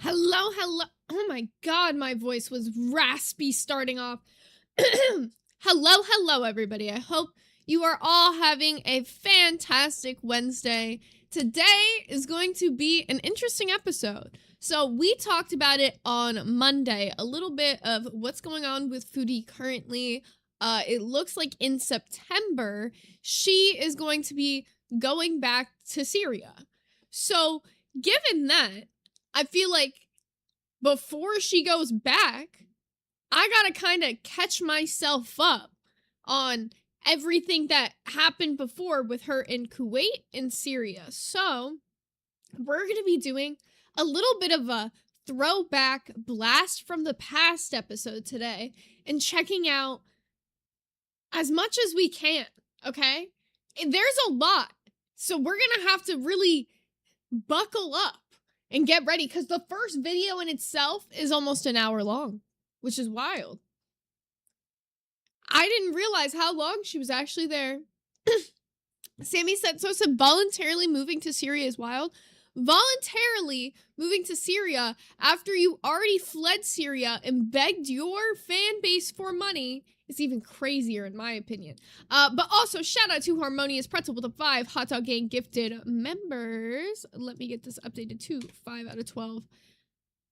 Hello, hello. Oh my god, my voice was raspy starting off. Hello, everybody. I hope you are all having a fantastic Wednesday. Today is going to be an interesting episode. So, we talked about it on Monday, a little bit of what's going on with Foodie currently. It looks like in September, she is going to be going back to Syria. So, given that, I feel like before she goes back, I gotta kind of catch myself up on everything that happened before with her in Kuwait and Syria. So, we're gonna be doing a little bit of a throwback blast from the past episode today and checking out as much as we can, okay? There's a lot, so we're gonna have to really buckle up and get ready, because the first video in itself is almost an hour long, which is wild. I didn't realize how long she was actually there. Sammy said, so voluntarily moving to Syria is wild. Voluntarily moving to Syria after you already fled Syria and begged your fan base for money is even crazier, in my opinion. But also, shout out to Harmonious Pretzel with a 5 Hot Dog Gang gifted members. Let me get this updated to 5 out of 12.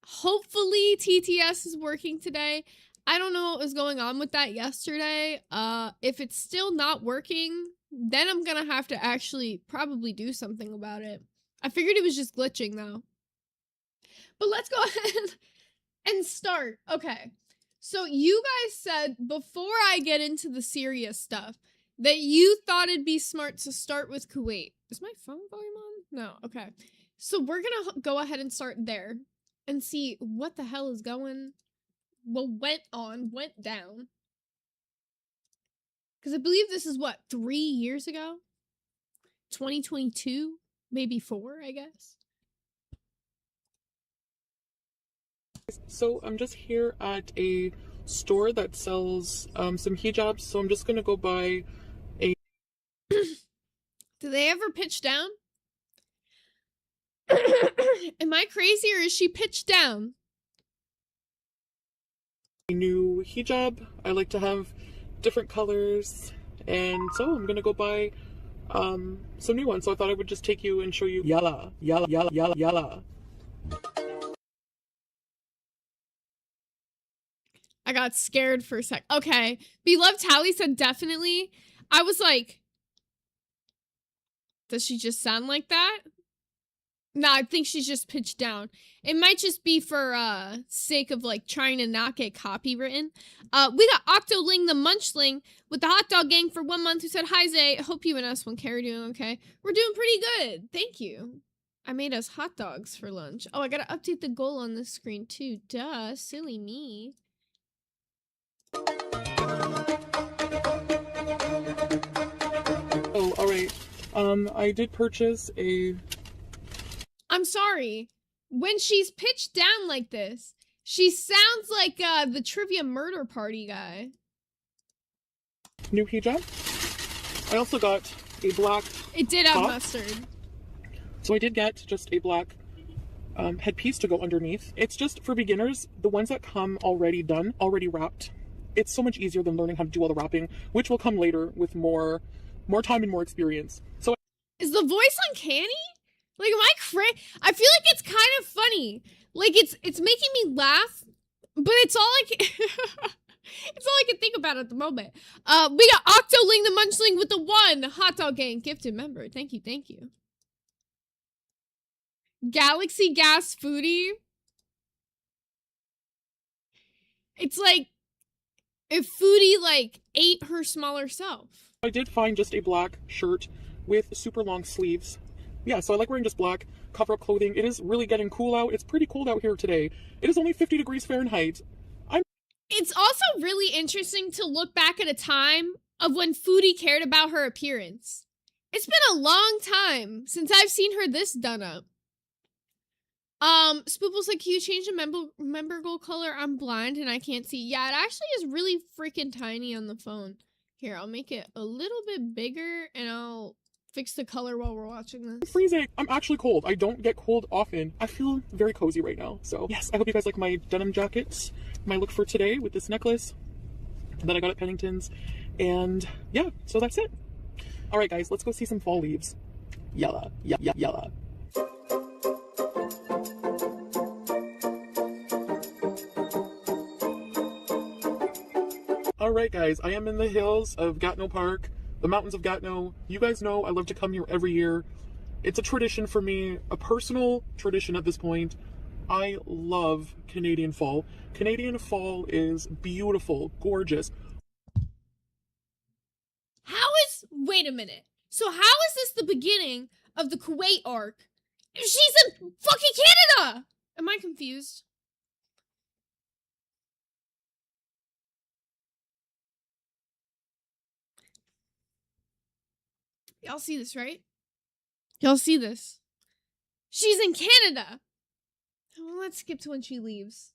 Hopefully, TTS is working today. I don't know what was going on with that yesterday. If it's still not working, then I'm gonna have to actually probably do something about it. I figured it was just glitching, though. But let's go ahead and start. Okay. So you guys said, before I get into the serious stuff, that you thought it'd be smart to start with Kuwait. Is my phone volume on? No. Okay. So we're going to go ahead and start there and see what the hell is went down. Because I believe this is, what, 3 years ago? 2022? Maybe 4, I guess. So I'm just here at a store that sells some hijabs, so I'm just gonna go buy a... Do they ever pitch down? Am I crazy, or is she pitched down? new hijab. I like to have different colors, and so I'm gonna go buy some new ones. So I thought I would just take you and show you. Yalla, yalla, yalla, yalla, yalla. I got scared for a sec. Okay. Beloved Tally said definitely. I was like, does she just sound like that? No, I think she's just pitched down. It might just be for sake of like trying to not get copywritten. We got Octoling the Munchling with the Hot Dog Gang for 1 month, who said, hi Zay, hope you and S1K are doing okay. We're doing pretty good. Thank you. I made us hot dogs for lunch. Oh, I gotta update the goal on this screen too. Duh, silly me. Oh, alright. I did purchase a... I'm sorry. When she's pitched down like this, she sounds like the Trivia Murder Party guy. new hijab. I also got a black... It did have top. mustard. So I did get just a black headpiece to go underneath. It's just for beginners. The ones that come already done, already wrapped. It's so much easier than learning how to do all the wrapping, which will come later with more time and more experience. So Is the voice uncanny? Like, am I I feel like it's kind of funny. Like, it's making me laugh, but it's all I can... it's all I can think about at the moment. We got Octoling the Munchling with the 1 Hot Dog Gang gifted member. Thank you, thank you. Galaxy Gas Foodie. It's like if Foodie, like, ate her smaller self. I did find just a black shirt with super long sleeves. Yeah, so I like wearing just black cover-up clothing. It is really getting cool out. It's pretty cold out here today. It is only 50 degrees Fahrenheit. It's also really interesting to look back at a time of when Foodie cared about her appearance. It's been a long time since I've seen her this done up. Spoople's like, can you change the member goal color? I'm blind and I can't see. Yeah, it actually is really freaking tiny on the phone. Here, I'll make it a little bit bigger and I'll fix the color while we're watching this. I'm freezing. I'm actually cold. I don't get cold often. I feel very cozy right now. So yes, I hope you guys like my denim jacket, my look for today with this necklace that I got at Pennington's. And yeah, so that's it. All right, guys, let's go see some fall leaves. Yalla, yalla. All right, guys, I am in the hills of Gatineau Park, the mountains of Gatineau. You guys know I love to come here every year. It's a tradition for me, a personal tradition at this point. I love Canadian fall. Canadian fall is beautiful, gorgeous. Wait a minute. So how is this the beginning of the Kuwait arc? She's in fucking Canada! Am I confused? Y'all see this, right? Y'all see this? She's in Canada! Well, let's skip to when she leaves.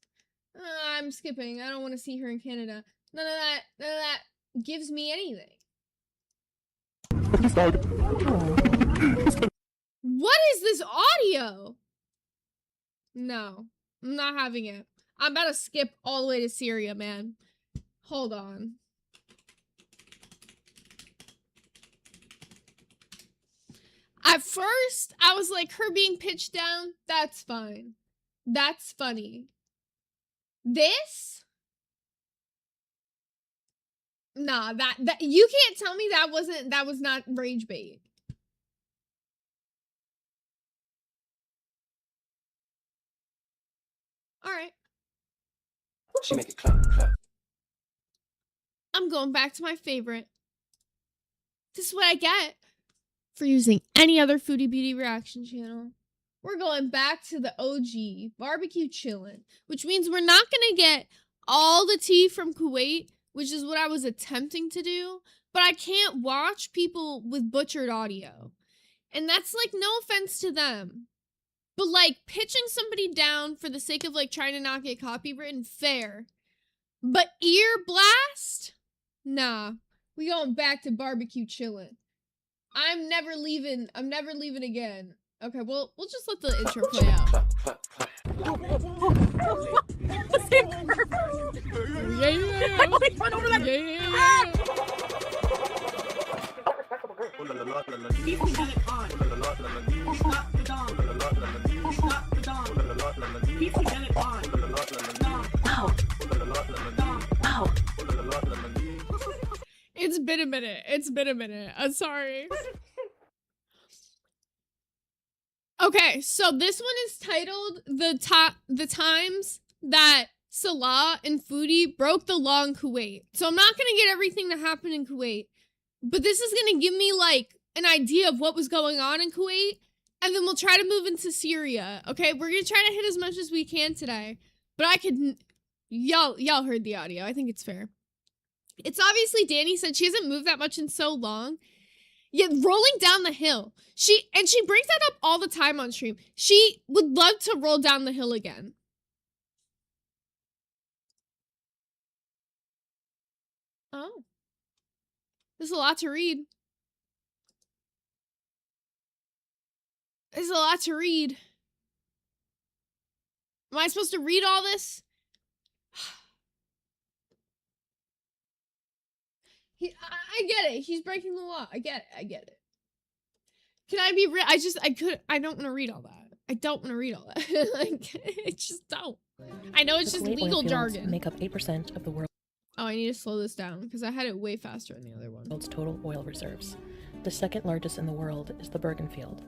I'm skipping. I don't want to see her in Canada. None of that gives me anything. What is this audio? No, I'm not having it. I'm about to skip all the way to Syria, man. Hold on. At first, I was like, her being pitched down, that's fine. That's funny. This? Nah, that you can't tell me that was not rage bait. All right. She make it clap, clap. I'm going back to my favorite. This is what I get for using any other Foodie Beauty reaction channel. We're going back to the OG, barbecue chillin', which means we're not gonna get all the tea from Kuwait, which is what I was attempting to do, but I can't watch people with butchered audio. And that's like, no offense to them. But like, pitching somebody down for the sake of like trying to not get copywritten, fair. But ear blast? Nah. We going back to barbecue chillin'. I'm never leaving again. Okay, well, we'll just let the intro play out. Clap, clap, clap. It's been a minute. It's been a minute. I'm sorry. Okay, so this one is titled the times that Salah and Foodie broke the law in Kuwait. So I'm not gonna get everything that happened in Kuwait, but this is gonna give me like an idea of what was going on in Kuwait, and then we'll try to move into Syria. Okay, we're gonna try to hit as much as we can today, but I could y'all heard the audio. I think it's fair. It's obviously Danny said she hasn't moved that much in so long. Yet rolling down the hill. She brings that up all the time on stream. She would love to roll down the hill again. Oh. There's a lot to read. There's a lot to read. Am I supposed to read all this? I get it. He's breaking the law. I get it. Can I be real? I don't want to read all that. I don't want to read all that. Like, I just don't. I know it's just legal jargon. Make up 8% of the world's Oh, I need to slow this down because I had it way faster in the other one. total oil reserves. The second largest in the world is the Bergen field.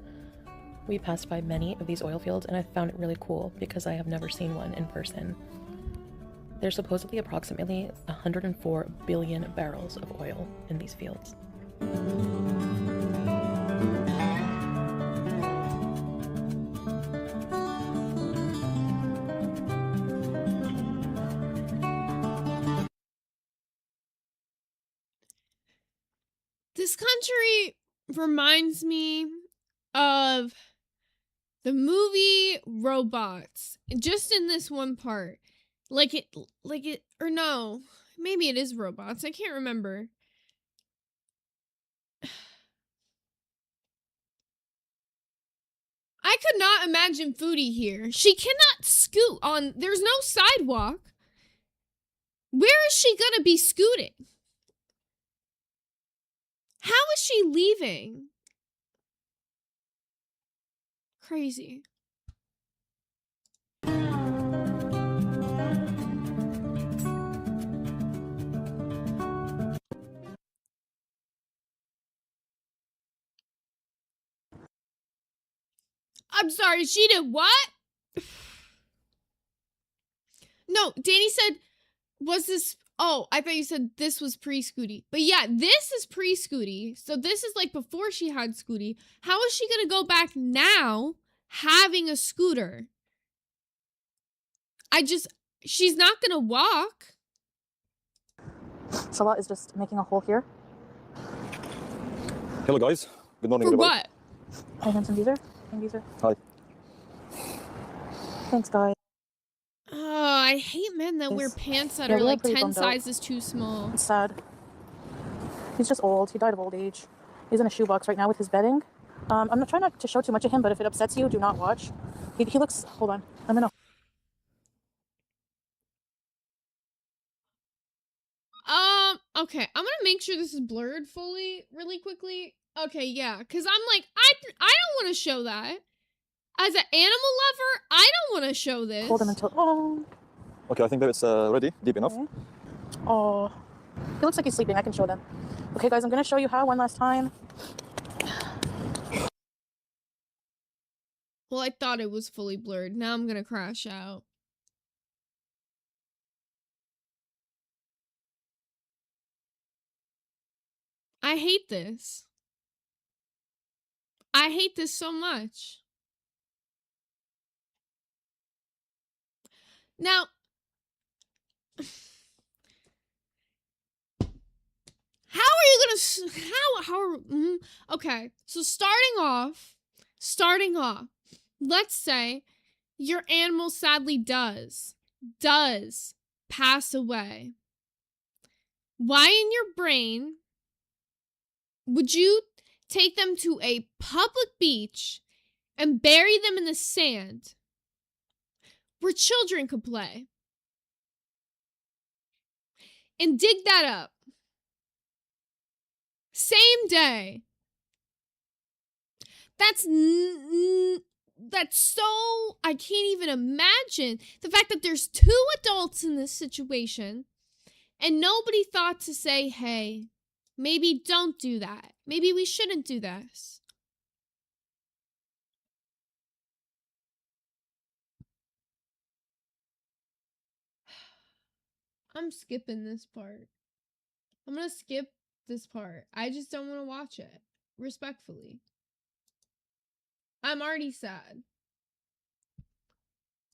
We passed by many of these oil fields and I found it really cool because I have never seen one in person. There's supposedly approximately 104 billion barrels of oil in these fields. This country reminds me of the movie Robots, just in this one part. Or no, maybe it is Robots. I can't remember. I could not imagine Foodie here. She cannot scoot on, there's no sidewalk. Where is she gonna be scooting? How is she leaving? Crazy. I'm sorry, she did what? No, Danny said, was this... Oh, I thought you said this was pre-Scooty. But yeah, this is pre-Scooty. So this is like before she had Scooty. How is she gonna go back now having a scooter? She's not gonna walk. Salah is just making a hole here. Hello guys, good morning For everybody. what? Hi, handsome geezer. Hey, geezer. Hi. Thanks, guys. Oh, I hate men that wear pants that Yeah, are we were like pretty 10 bummed out. sizes too small. It's sad. He's just old. He died of old age. He's in a shoebox right now with his bedding. I'm not trying not to show too much of him, but if it upsets you, do not watch. He looks... Hold on. I'm gonna... Okay, I'm gonna make sure this is blurred fully really quickly. Okay, yeah, because I'm like, I don't want to show that. As an animal lover, I don't want to show this. Hold him until... Oh. Okay, I think that it's ready, deep enough. Okay. Oh. He looks like he's sleeping. I can show them. Okay, guys, I'm gonna show you how one last time. Well, I thought it was fully blurred. Now I'm gonna crash out. I hate this. I hate this so much. Now, how are you gonna, okay, so starting off, let's say your animal sadly does pass away. Why in your brain would you take them to a public beach and bury them in the sand where children could play and dig that up? Same day. That's so, I can't even imagine the fact that there's two adults in this situation and nobody thought to say, hey, maybe don't do that. Maybe we shouldn't do this. I'm skipping this part. I'm gonna skip this part. I just don't want to watch it. Respectfully. I'm already sad.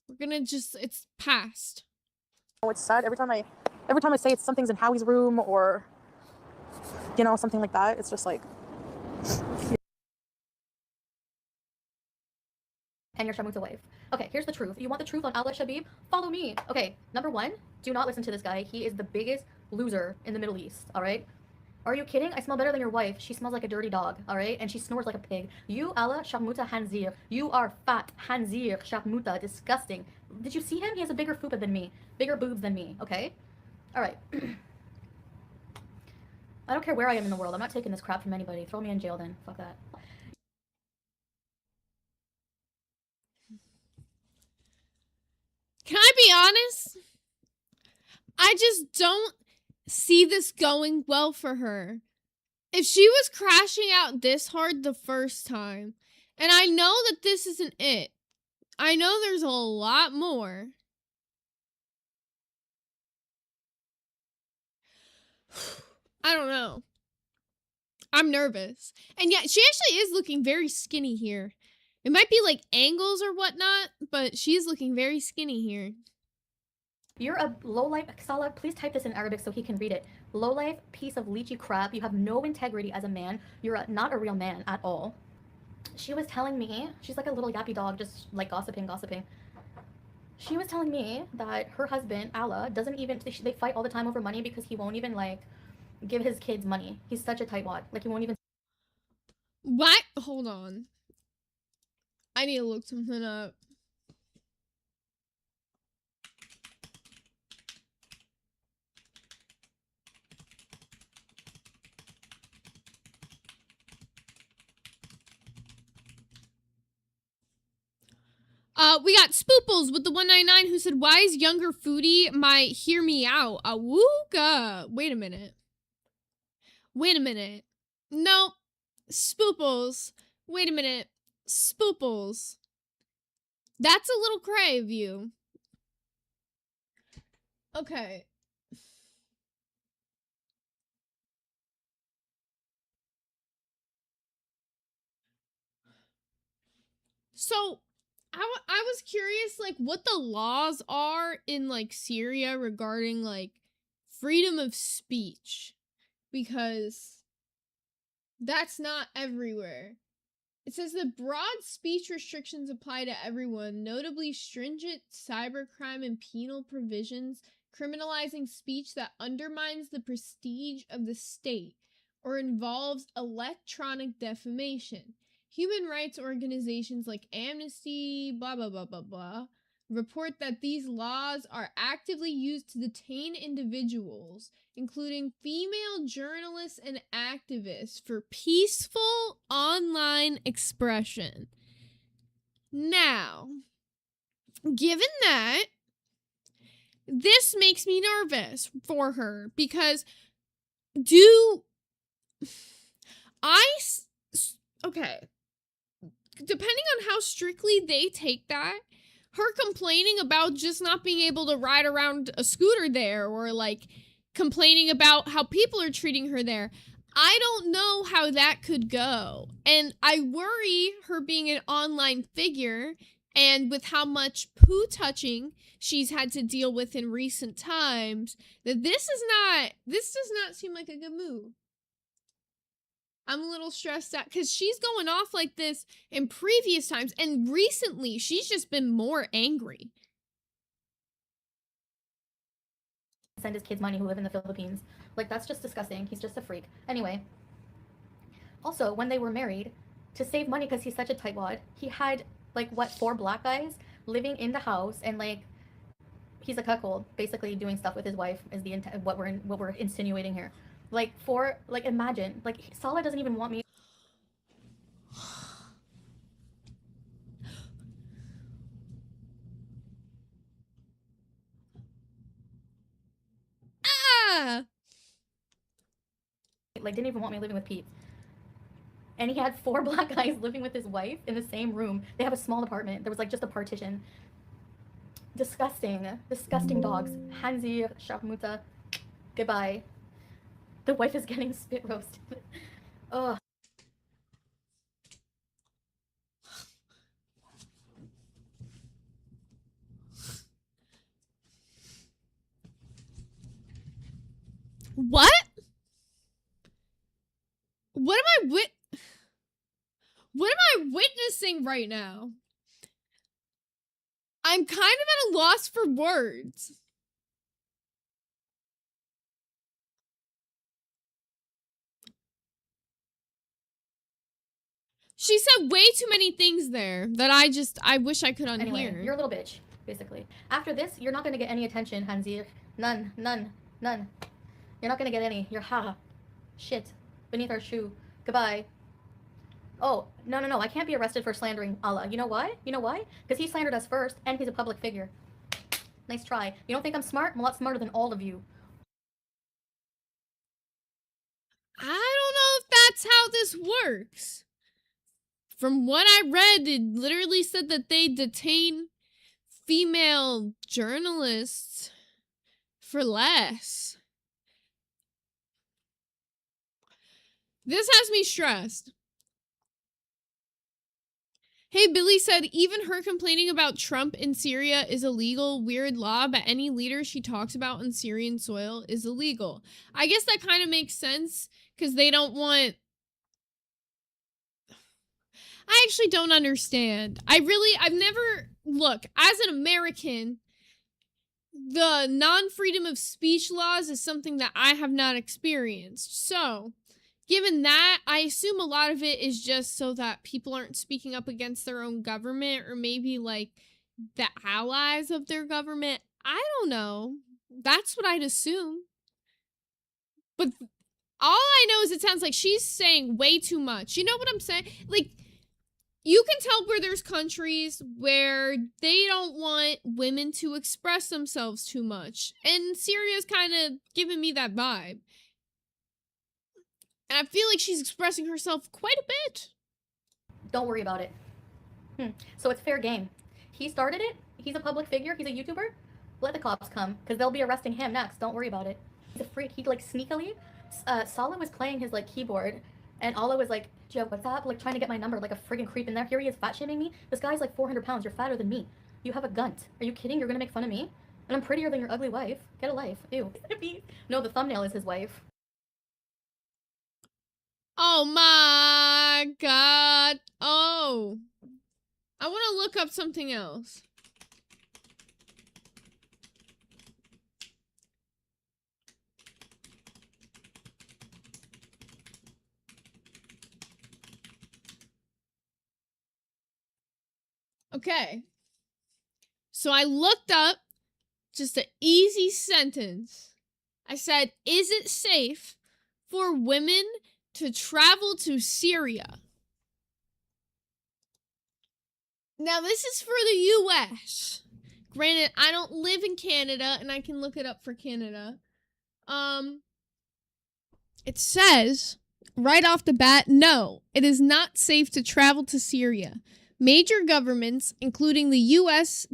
We're gonna just, it's past. Oh, it's sad. Every time I say it's something's in Howie's room or, you know, something like that, it's just like... And your Shamuta wife. Okay, here's the truth. You want the truth on Allah Shabib? Follow me. Okay, number one, do not listen to this guy. He is the biggest loser in the Middle East, all right? Are you kidding? I smell better than your wife. She smells like a dirty dog, all right? And she snores like a pig. You, Allah Shamuta Hanzir. You are fat Hanzir Shamuta. Disgusting. Did you see him? He has a bigger fupa than me. Bigger boobs than me, okay? All right. I don't care where I am in the world. I'm not taking this crap from anybody. Throw me in jail then. Fuck that. Can I be honest? I just don't see this going well for her. If she was crashing out this hard the first time, and I know that this isn't it. I know there's a lot more. I don't know. I'm nervous. And yet, she actually is looking very skinny here. It might be like angles or whatnot, but she's looking very skinny here. You're a low-life, Salah, please type this in Arabic so he can read it. Low-life piece of lychee crap. You have no integrity as a man. You're not a real man at all. She was telling me, she's like a little yappy dog, just like gossiping. She was telling me that her husband, Allah, doesn't even, they fight all the time over money because he won't even like give his kids money. He's such a tightwad. Like he won't even. What? Hold on. I need to look something up. We got Spooples with the 199 who said, why is younger Foodie my hear me out? Awooga. Wait a minute. No. Spooples. Wait a minute. Spooples. That's a little cray of you. Okay. So, I was curious, like, what the laws are in, like, Syria regarding, like, freedom of speech. Because that's not everywhere. It says that broad speech restrictions apply to everyone, notably stringent cybercrime and penal provisions criminalizing speech that undermines the prestige of the state or involves electronic defamation. Human rights organizations like Amnesty, blah, blah, blah, blah, blah, report that these laws are actively used to detain individuals, including female journalists and activists, for peaceful online expression. Now, given that, this makes me nervous for her because okay, depending on how strictly they take that, her complaining about just not being able to ride around a scooter there, or like complaining about how people are treating her there, I don't know how that could go. And I worry, her being an online figure and with how much poo touching she's had to deal with in recent times, that this does not seem like a good move. I'm a little stressed out because she's going off like this in previous times, and recently she's just been more angry. Send his kids money who live in the Philippines. Like, that's just disgusting. He's just a freak. Anyway. Also, when they were married, to save money because he's such a tightwad, he had, like, what, 4 black guys living in the house, and, like, he's a cuckold, basically doing stuff with his wife is what we're insinuating here. Like, imagine, like, Salah doesn't even want me. Like, didn't even want me living with Pete. And he had 4 black guys living with his wife in the same room. They have a small apartment. There was, like, just a partition. Disgusting. Disgusting dogs. Hanzi, Shahmuta. Goodbye. The wife is getting spit roasted. Ugh. What? What am I witnessing right now? I'm kind of at a loss for words. She said way too many things there that I wish I could unhear. Anyway, you're a little bitch, basically. After this, you're not gonna get any attention, Hanzir. None. You're not gonna get any. You're shit. Beneath our shoe. Goodbye. Oh, no. I can't be arrested for slandering Allah. You know why? Because he slandered us first, and he's a public figure. Nice try. You don't think I'm smart? I'm a lot smarter than all of you. I don't know if that's how this works. From what I read, it literally said that they detain female journalists for less. This has me stressed. Hey, Billy said, even her complaining about Trump in Syria is illegal. Weird law, but any leader she talks about on Syrian soil is illegal. I guess that kind of makes sense, because they don't want... I actually don't understand. I've never... Look, as an American, the non-freedom of speech laws is something that I have not experienced. So, given that, I assume a lot of it is just so that people aren't speaking up against their own government, or maybe like the allies of their government. I don't know. That's what I'd assume. But all I know is it sounds like she's saying way too much. You know what I'm saying? Like, you can tell where there's countries where they don't want women to express themselves too much. And Syria's kind of giving me that vibe. And I feel like she's expressing herself quite a bit. Don't worry about it. So it's fair game. He started it. He's a public figure. He's a YouTuber. Let the cops come, because they'll be arresting him next. Don't worry about it. He's a freak. He, like, sneakily... Sala was playing his, like, keyboard, and Ala was like, do you have WhatsApp? Like, trying to get my number, like a friggin' creep in there. Here he is fat-shaming me. This guy's like 400 pounds. You're fatter than me. You have a gunt. Are you kidding? You're gonna make fun of me? And I'm prettier than your ugly wife. Get a life. Ew. No, the thumbnail is his wife. Oh my god. Oh. I want to look up something else. Okay. So I looked up just an easy sentence. I said, is it safe for women to travel to Syria? Now, this is for the US. Granted, I don't live in Canada, and I can look it up for Canada. It says, right off the bat, no, it is not safe to travel to Syria. Major governments, including the U.S.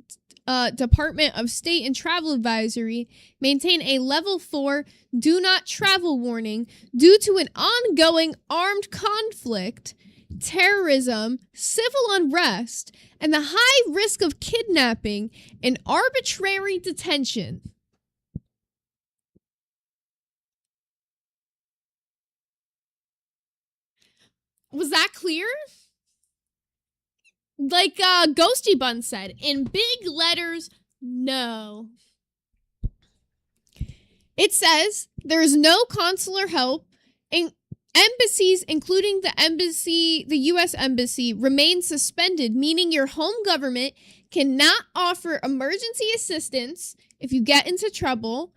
Department of State and Travel Advisory, maintain a level 4 do not travel warning due to an ongoing armed conflict, terrorism, civil unrest, and the high risk of kidnapping and arbitrary detention. Was that clear? Like Ghosty Bun said, in big letters, no. It says there's no consular help, and embassies, including the U.S. Embassy, remain suspended, meaning your home government cannot offer emergency assistance if you get into trouble.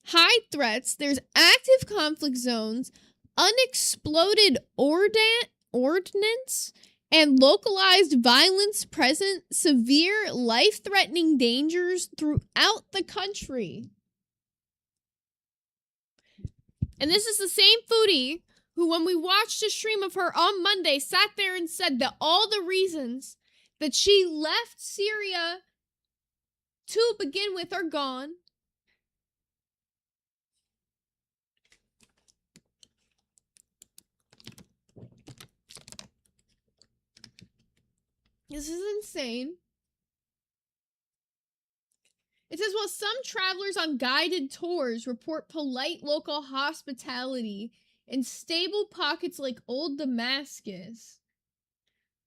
High threats, there's active conflict zones, unexploded ordnance, and localized violence present, severe life-threatening dangers throughout the country. And this is the same Foodie who, when we watched a stream of her on Monday, sat there and said that all the reasons that she left Syria to begin with are gone. This is insane. It says, while some travelers on guided tours report polite local hospitality and stable pockets like Old Damascus,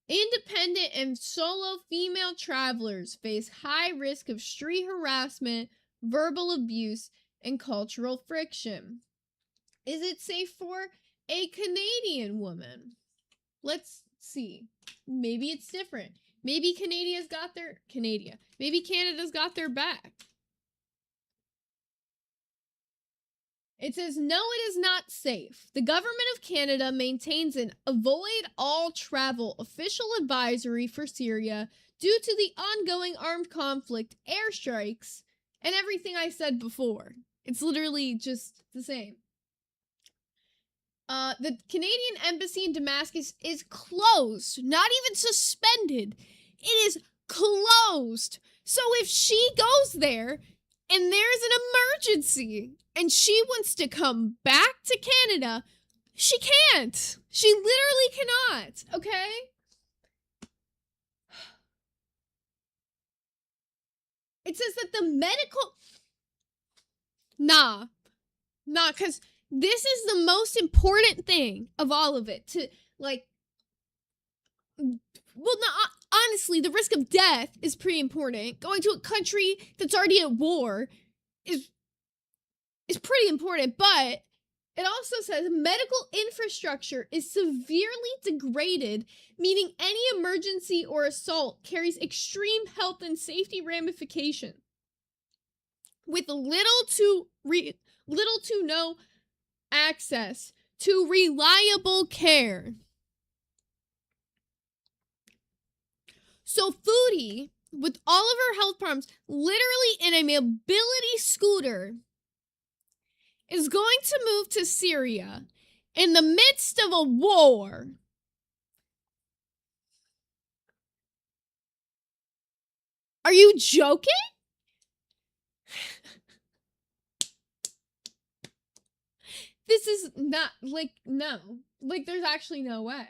independent and solo female travelers face high risk of street harassment, verbal abuse, and cultural friction. Is it safe for a Canadian woman? Let's see. Maybe it's different. Maybe Maybe Canada's got their back. It says, no, it is not safe. The government of Canada maintains an avoid all travel official advisory for Syria due to the ongoing armed conflict, airstrikes, and everything I said before. It's literally just the same. The Canadian embassy in Damascus is closed, not even suspended. It is closed. So if she goes there and there's an emergency and she wants to come back to Canada, she can't. She literally cannot, okay? It says that the medical... Nah, because this is the most important thing of all of it. To, like... Well, no, honestly, the risk of death is pretty important. Going to a country that's already at war is pretty important, but It also says medical infrastructure is severely degraded, meaning any emergency or assault carries extreme health and safety ramification, with little to no access to reliable care. So Foodie, with all of her health problems, literally in a mobility scooter, is going to move to Syria in the midst of a war. Are you joking? This is not, like, no. Like, there's actually no way.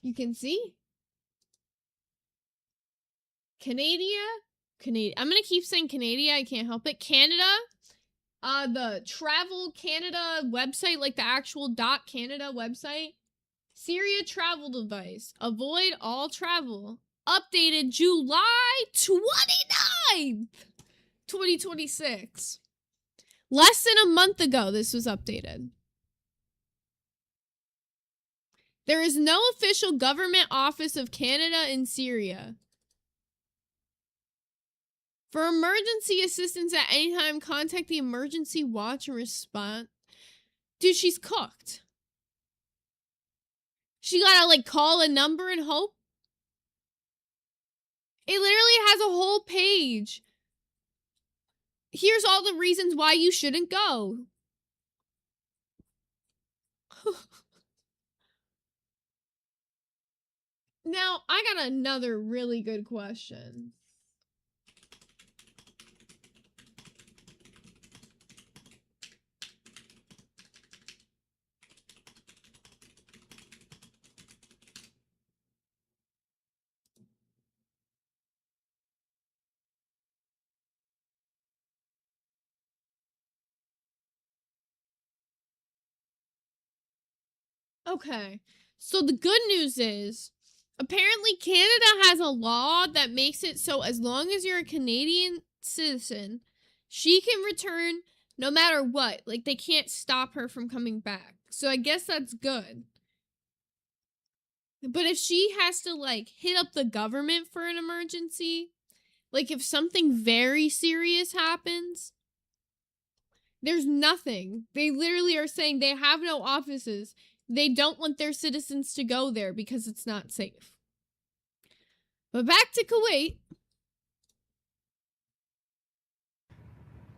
You can see. Canada. I'm gonna keep saying Canada. I can't help it. Canada. The Travel Canada website, like the actual .Canada website. Syria travel device. Avoid all travel. Updated July 29th, 2026. Less than a month ago, this was updated. There is no official government office of Canada in Syria. For emergency assistance at any time, contact the emergency watch and response. Dude, she's cooked. She gotta, like, call a number and hope. It literally has a whole page. Here's all the reasons why you shouldn't go. Now, I got another really good question. Okay, so the good news is, apparently Canada has a law that makes it so as long as you're a Canadian citizen, she can return no matter what. Like, they can't stop her from coming back. So I guess that's good. But if she has to, like, hit up the government for an emergency, like if something very serious happens, there's nothing. They literally are saying they have no offices. They don't want their citizens to go there because it's not safe. But back to Kuwait.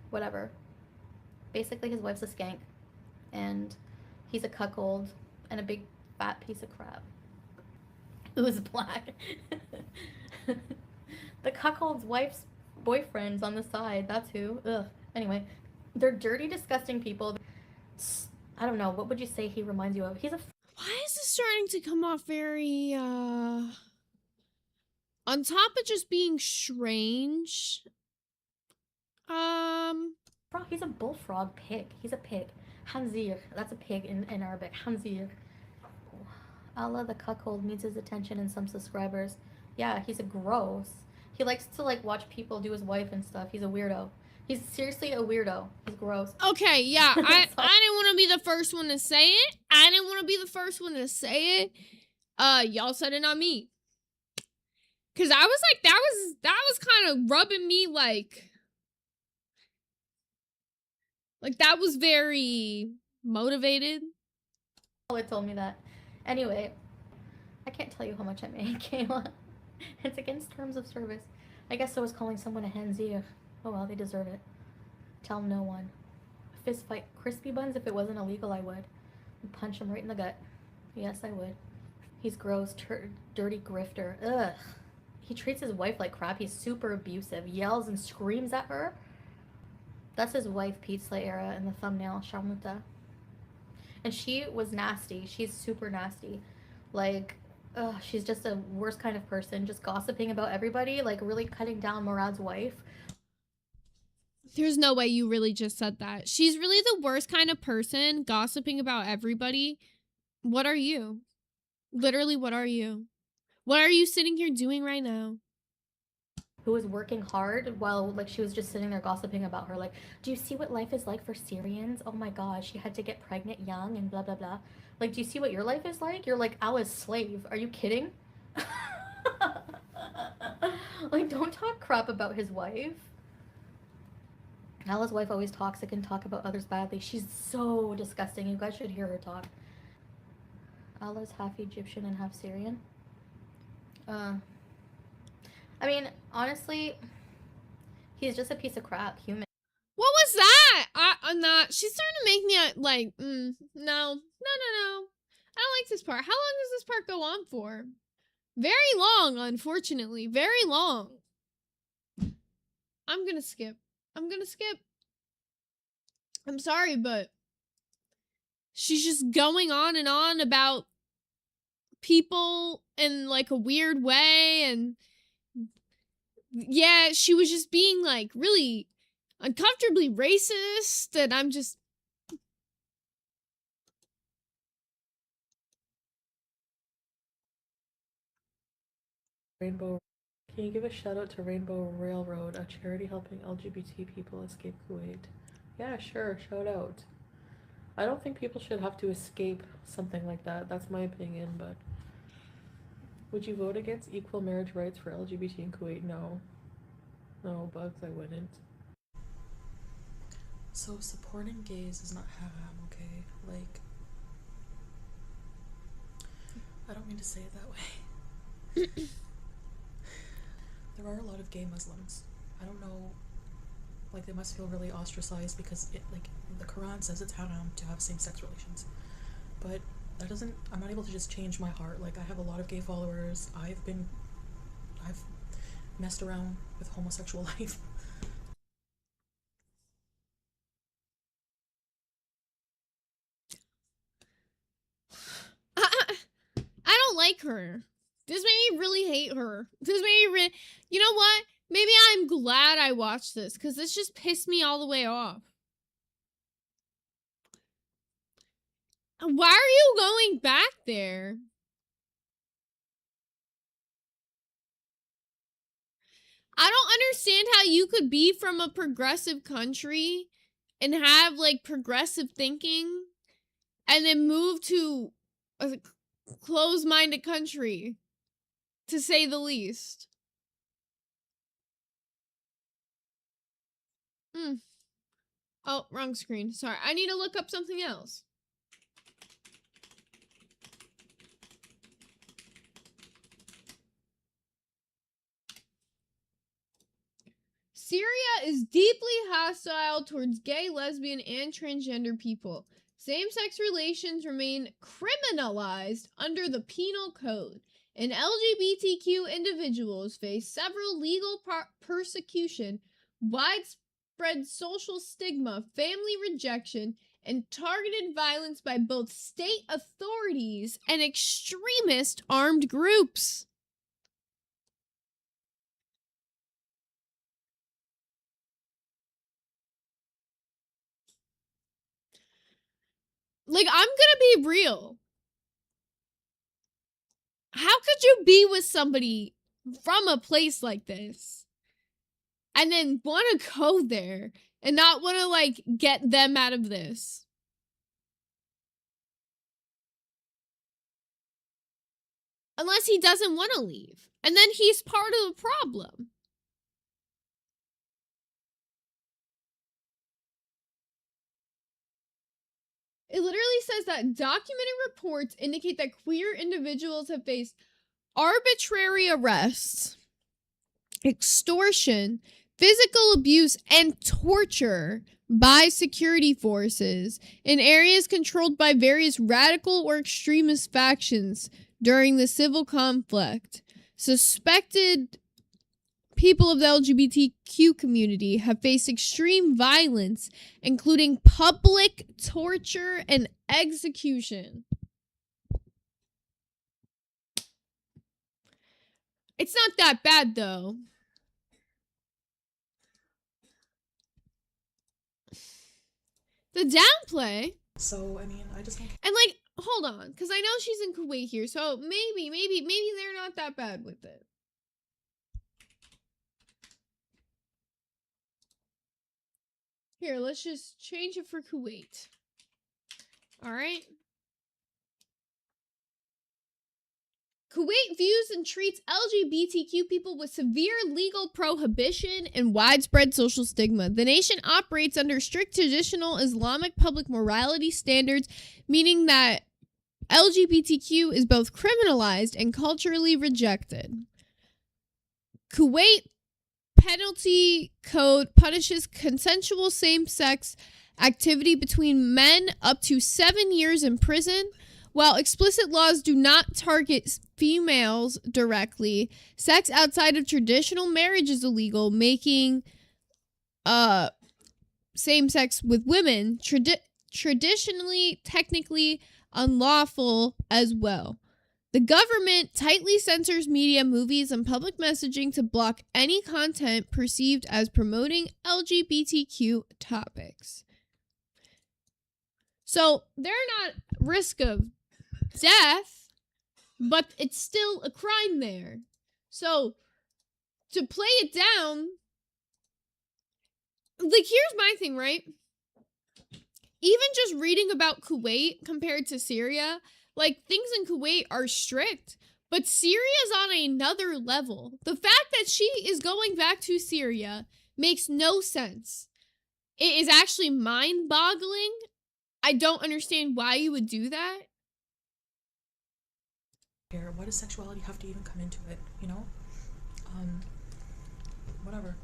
Whatever. Basically, his wife's a skank, and he's a cuckold and a big fat piece of crap. Who's black? The cuckold's wife's boyfriend's on the side. That's who. Ugh. Anyway, they're dirty, disgusting people. I don't know. What would you say he reminds you of? He's a. Why is this starting to come off very, on top of just being strange? He's a bullfrog pig. He's a pig. Hanzir. That's a pig in Arabic. Hanzir. Allah the cuckold needs his attention and some subscribers. Yeah, he's a gross. He likes to, like, watch people do his wife and stuff. He's a weirdo. He's seriously a weirdo. He's gross. Okay, yeah, I didn't want to be the first one to say it. Y'all said it, not me. Cause I was like, that was kind of rubbing me like that was very motivated. It told me that. Anyway, I can't tell you how much I make, Kayla. It's against terms of service. I guess so is calling someone a hanzir. Oh well, they deserve it. Tell no one. Fist fight crispy buns. If it wasn't illegal, I would. I'd punch him right in the gut. Yes, I would. He's gross, dirty grifter. Ugh. He treats his wife like crap. He's super abusive. Yells and screams at her. That's his wife, Pizza era, in the thumbnail, Sharmuta. And she was nasty. She's super nasty. Like, ugh, she's just a worst kind of person. Just gossiping about everybody. Like, really cutting down Murad's wife. There's no way you really just said that. She's really the worst kind of person, gossiping about everybody. What are you? Literally, what are you? What are you sitting here doing right now? who was working hard while like she was just sitting there gossiping about her. Like, do you see what life is like for Syrians? Oh my gosh, she had to get pregnant young and blah blah blah. Like, do you see what your life is like? You're like Allah's slave. Are you kidding? Like, don't talk crap about his wife. Allah's wife always toxic and talk about others badly. She's so disgusting. You guys should hear her talk. Allah's half Egyptian and half Syrian. I mean, honestly, he's just a piece of crap human. What was that? I'm not. She's starting to make me like, no. I don't like this part. How long does this part go on for? Very long, unfortunately. Very long. I'm gonna skip. I'm sorry, but she's just going on and on about people in like a weird way, and yeah, she was just being like really uncomfortably racist, and I'm just Rainbow. Can you give a shout out to Rainbow Railroad, a charity helping LGBT people escape Kuwait? Yeah, sure, shout out. I don't think people should have to escape something like that. That's my opinion, but would you vote against equal marriage rights for LGBT in Kuwait? No. No, Bugs, I wouldn't. So supporting gays is not haram, okay? Like, I don't mean to say it that way. There are a lot of gay Muslims. I don't know, like, they must feel really ostracized because it, like, the Quran says it's haram to have same-sex relations. But that doesn't, I'm not able to just change my heart. Like, I have a lot of gay followers. I've messed around with homosexual life. I don't like her. This made me really hate her. This made me you know what? Maybe I'm glad I watched this, because this just pissed me all the way off. Why are you going back there? I don't understand how you could be from a progressive country and have like progressive thinking and then move to a closed-minded country, to say the least. Oh, wrong screen. Sorry. I need to look up something else. Syria is deeply hostile towards gay, lesbian, and transgender people. Same-sex relations remain criminalized under the penal code, and LGBTQ individuals face several legal persecution, widespread social stigma, family rejection, and targeted violence by both state authorities and extremist armed groups. Like, I'm gonna be real. How could you be with somebody from a place like this and then want to go there and not want to, like, get them out of this? Unless he doesn't want to leave. And then he's part of the problem. It literally says that documented reports indicate that queer individuals have faced arbitrary arrests, extortion, physical abuse, and torture by security forces in areas controlled by various radical or extremist factions during the civil conflict. Suspected people of the LGBTQ community have faced extreme violence, including public torture and execution. It's not that bad, though. The downplay. So, I mean, I just think... And, like, hold on, because I know she's in Kuwait here, so maybe they're not that bad with it. Here, let's just change it for Kuwait. All right. Kuwait views and treats LGBTQ people with severe legal prohibition and widespread social stigma. The nation operates under strict traditional Islamic public morality standards, meaning that LGBTQ is both criminalized and culturally rejected. Kuwait penalty code punishes consensual same-sex activity between men up to 7 years in prison. While explicit laws do not target females directly, sex outside of traditional marriage is illegal, making same sex with women traditionally technically unlawful as well. The government tightly censors media, movies, and public messaging to block any content perceived as promoting LGBTQ topics. So they're not at risk of death, but it's still a crime there. So to play it down, like, here's my thing, right? Even just reading about Kuwait compared to Syria, like, things in Kuwait are strict, but Syria's on another level. The fact that she is going back to Syria makes no sense. It is actually mind-boggling. I don't understand why you would do that. Why does sexuality have to even come into it, you know? Whatever.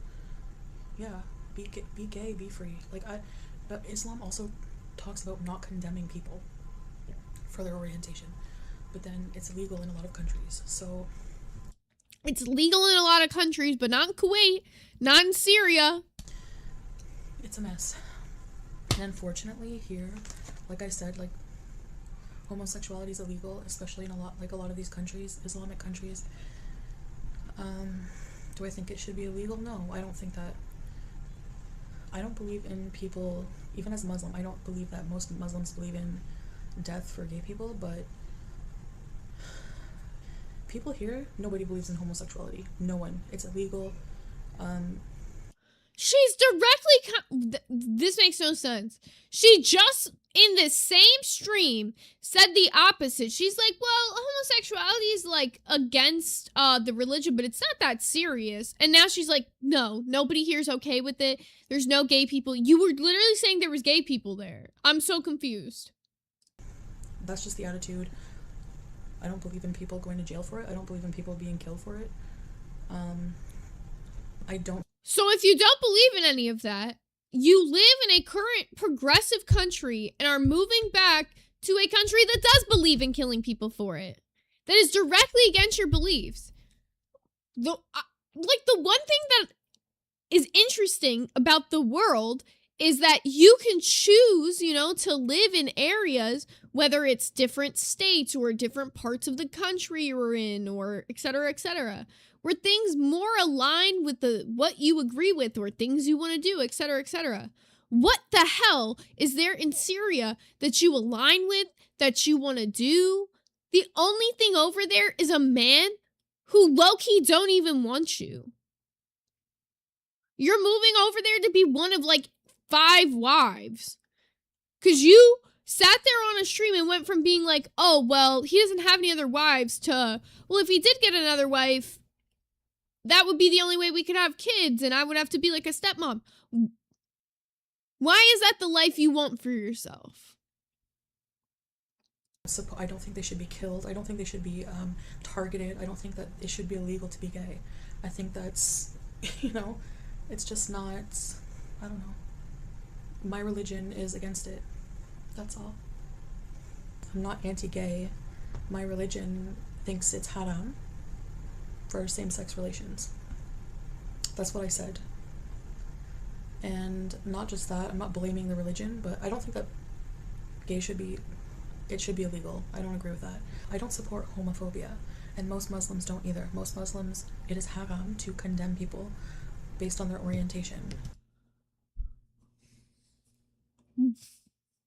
Yeah, be gay, be free. Like, but Islam also talks about not condemning people for their orientation, but then it's illegal in a lot of countries, so... It's legal in a lot of countries, but not in Kuwait, not in Syria. It's a mess. And unfortunately, here, like I said, like, homosexuality is illegal, especially in a lot of these countries, Islamic countries. Do I think it should be illegal? No, I don't think that. I don't believe in people, even as Muslim, I don't believe that most Muslims believe in death for gay people, but people here, nobody believes in homosexuality. No one. It's illegal. She's directly... this makes no sense. She just, in the same stream, said the opposite. She's like, well, homosexuality is, like, against the religion, but it's not that serious. And now she's like, no, nobody here is okay with it. There's no gay people. You were literally saying there was gay people there. I'm so confused. That's just the attitude. I don't believe in people going to jail for it. I don't believe in people being killed for it. I don't... So if you don't believe in any of that, you live in a current progressive country and are moving back to a country that does believe in killing people for it. That is directly against your beliefs. The one thing that is interesting about the world is that you can choose, to live in areas, whether it's different states or different parts of the country you're in, or et cetera, where things more align with what you agree with or things you want to do, et cetera. What the hell is there in Syria that you align with, that you want to do? The only thing over there is a man who low-key don't even want you. You're moving over there to be one of, 5 wives. Because you sat there on a stream and went from being like, oh, well, he doesn't have any other wives, to, well, if he did get another wife, that would be the only way we could have kids, and I would have to be like a stepmom. Why is that the life you want for yourself? I don't think they should be killed. I don't think they should be targeted. I don't think that it should be illegal to be gay. I think that's, it's just not, I don't know. My religion is against it. That's all. I'm not anti-gay. My religion thinks it's haram for same-sex relations. That's what I said. And not just that, I'm not blaming the religion, but I don't think that it should be illegal. I don't agree with that. I don't support homophobia, and most Muslims don't either. Most Muslims, it is haram to condemn people based on their orientation.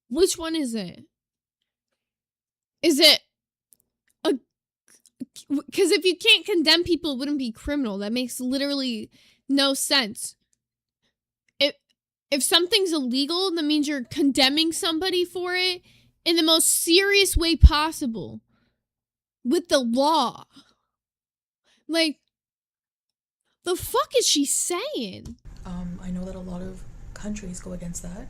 Which one is it? Is it because if you can't condemn people, it wouldn't be criminal. That makes literally no sense. if something's illegal, that means you're condemning somebody for it in the most serious way possible with the law. Like, the fuck is she saying? I know that a lot of countries go against that,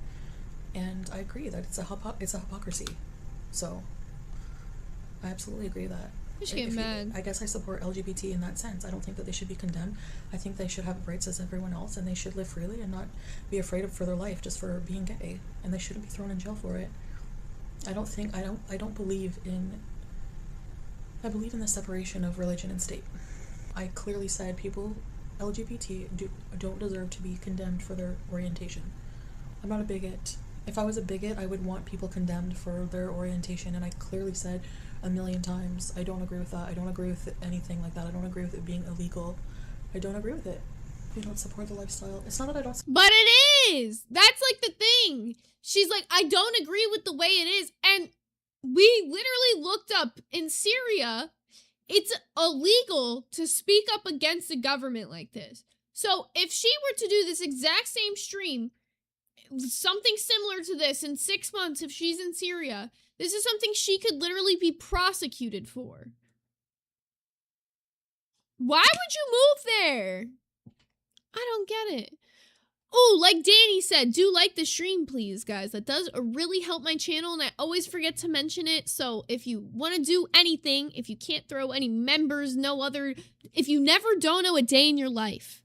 and I agree that it's a hypocrisy. So I absolutely agree with that. I should get mad. I guess I support LGBT in that sense. I don't think that they should be condemned. I think they should have rights as everyone else, and they should live freely and not be afraid for their life just for being gay, and they shouldn't be thrown in jail for it. I believe in the separation of religion and state. I clearly said people LGBT don't deserve to be condemned for their orientation. I'm not a bigot. If I was a bigot, I would want people condemned for their orientation, and I clearly said a million times, I don't agree with that. I don't agree with anything like that. I don't agree with it being illegal. I don't agree with it. We don't support the lifestyle. It's not that I don't. But it is. That's like the thing. She's like, I don't agree with the way it is. And we literally looked up in Syria, it's illegal to speak up against the government like this. So if she were to do this exact same stream, something similar to this in 6 months, if she's in Syria, this is something she could literally be prosecuted for. Why would you move there? I don't get it. Oh, like Danny said, do like the stream, please, guys. That does really help my channel, and I always forget to mention it. So if you want to do anything, if you can't throw any members, if you never dono a day in your life,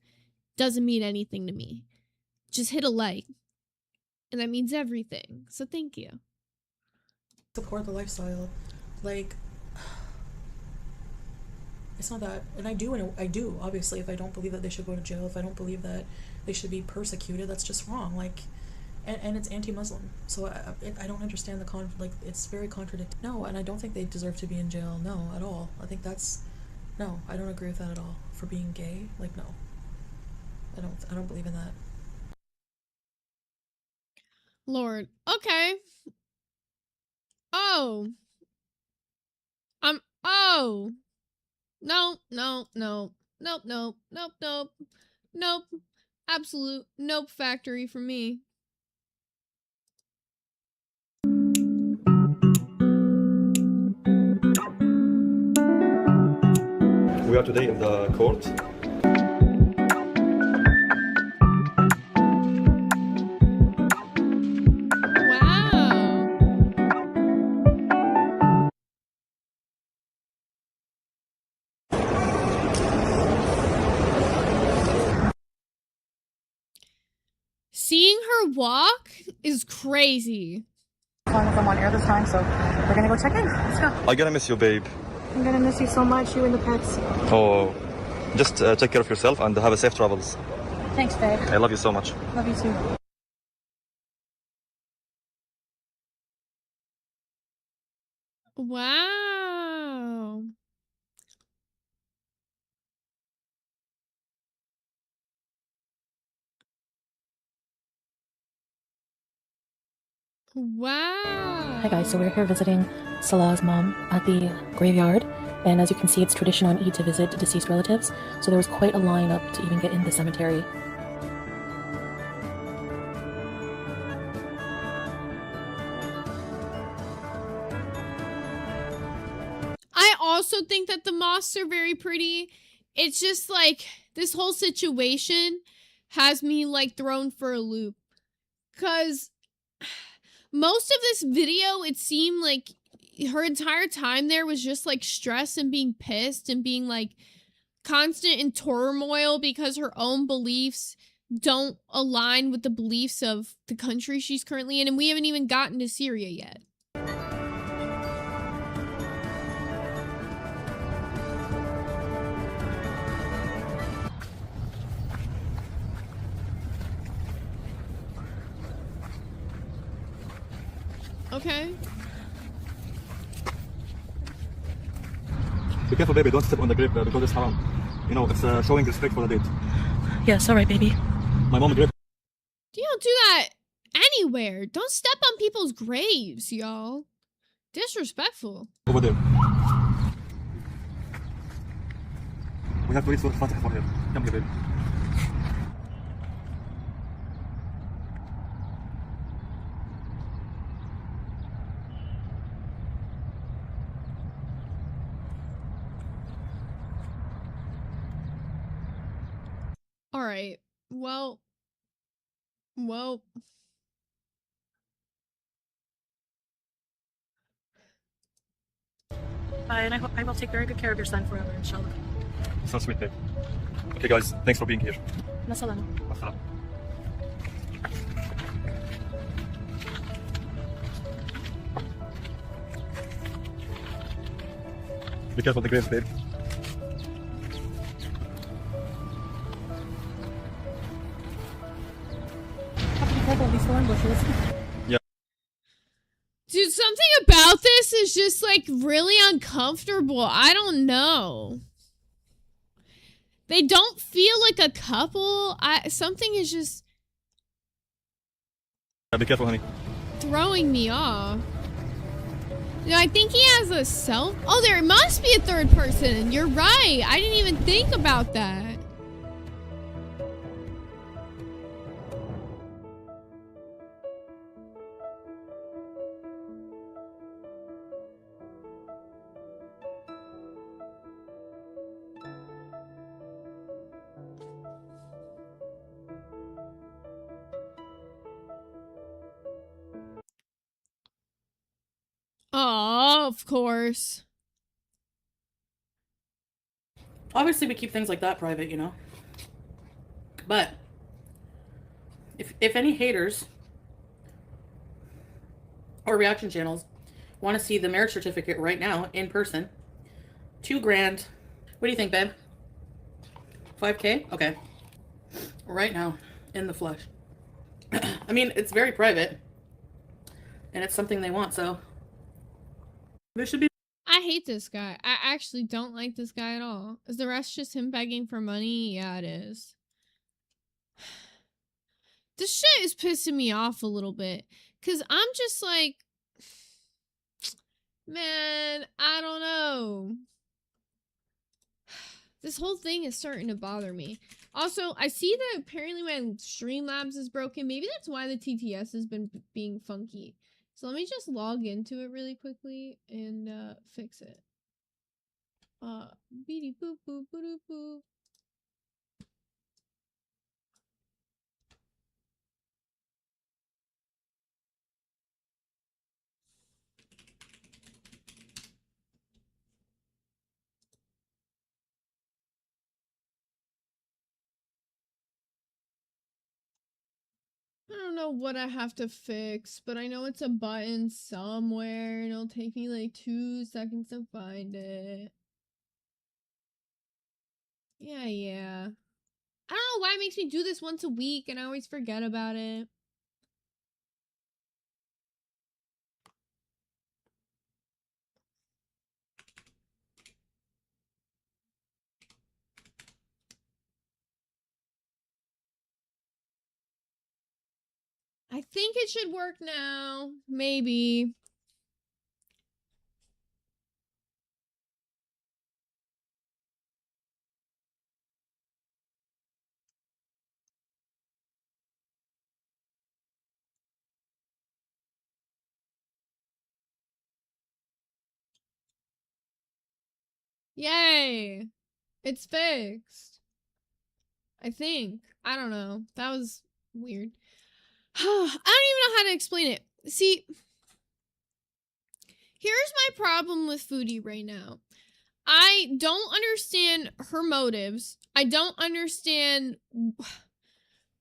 doesn't mean anything to me. Just hit a like, and that means everything. So thank you. Support the lifestyle. Like, it's not that, and I do, obviously, if I don't believe that they should go to jail, if I don't believe that they should be persecuted, that's just wrong, like, and it's anti-Muslim, so I don't understand like, it's very contradictory. No, and I don't think they deserve to be in jail, no, at all. I think no, I don't agree with that at all. For being gay, like, no. I don't believe in that. Lord, okay. Oh. Oh. Nope. Absolute nope factory for me. We are today in the court. Seeing her walk is crazy. I'm on air this time, so we're gonna go check in. Let's go. I'm gonna miss you, babe. I'm gonna miss you so much, you and the pets. Oh, just take care of yourself and have a safe travels. Thanks, babe. I love you so much. Love you too. Wow. Wow. Hi guys, so we're here visiting Salah's mom at the graveyard, and as you can see, it's tradition on Eid to visit deceased relatives, so there was quite a line up to even get in the cemetery. I also think that the mosques are very pretty. It's just like this whole situation has me like thrown for a loop, because most of this video, it seemed like her entire time there was just like stress and being pissed and being like constant in turmoil because her own beliefs don't align with the beliefs of the country she's currently in, and we haven't even gotten to Syria yet. Okay. Be careful, baby. Don't step on the grave because it's haram. You know, it's showing respect for the dead. Yes, alright, baby. My mom grave. You don't do that anywhere. Don't step on people's graves, y'all. Disrespectful. Over there. We have to read Surah Fatiha for her. Come here, baby. All right. Well. Bye, and I will take very good care of your son forever, inshallah. So sweet, babe. Okay, guys, thanks for being here. Masalam. Assalam. Be careful the grapes, babe. Have to be careful of these thorn bushes. Dude, something about this is just like really uncomfortable. I don't know. They don't feel like a couple. Something is just Be careful, honey. throwing me off. No, I think he has a self. Oh, there must be a third person. You're right. I didn't even think about that. Oh, of course. Obviously, we keep things like that private, you know. But if any haters or reaction channels want to see the marriage certificate right now in person, $2 grand. What do you think, babe? 5K? Okay. Right now, in the flesh. I mean, it's very private, and it's something they want, so there should be. I hate this guy. I actually don't like this guy at all. Is the rest just him begging for money? Yeah, it is. This shit is pissing me off a little bit. Because I'm just like, man, I don't know. This whole thing is starting to bother me. Also, I see that apparently my Streamlabs is broken. Maybe that's why the TTS has been being funky. So let me just log into it really quickly and fix it. Beady boop boop boop boop. I don't know what I have to fix, but I know it's a button somewhere, and it'll take me like 2 seconds to find it. Yeah. I don't know why it makes me do this once a week, and I always forget about it. I think it should work now. Maybe. Yay! It's fixed. I think. I don't know. That was weird. I don't even know how to explain it. See, here's my problem with Foodie right now. I don't understand her motives. I don't understand. You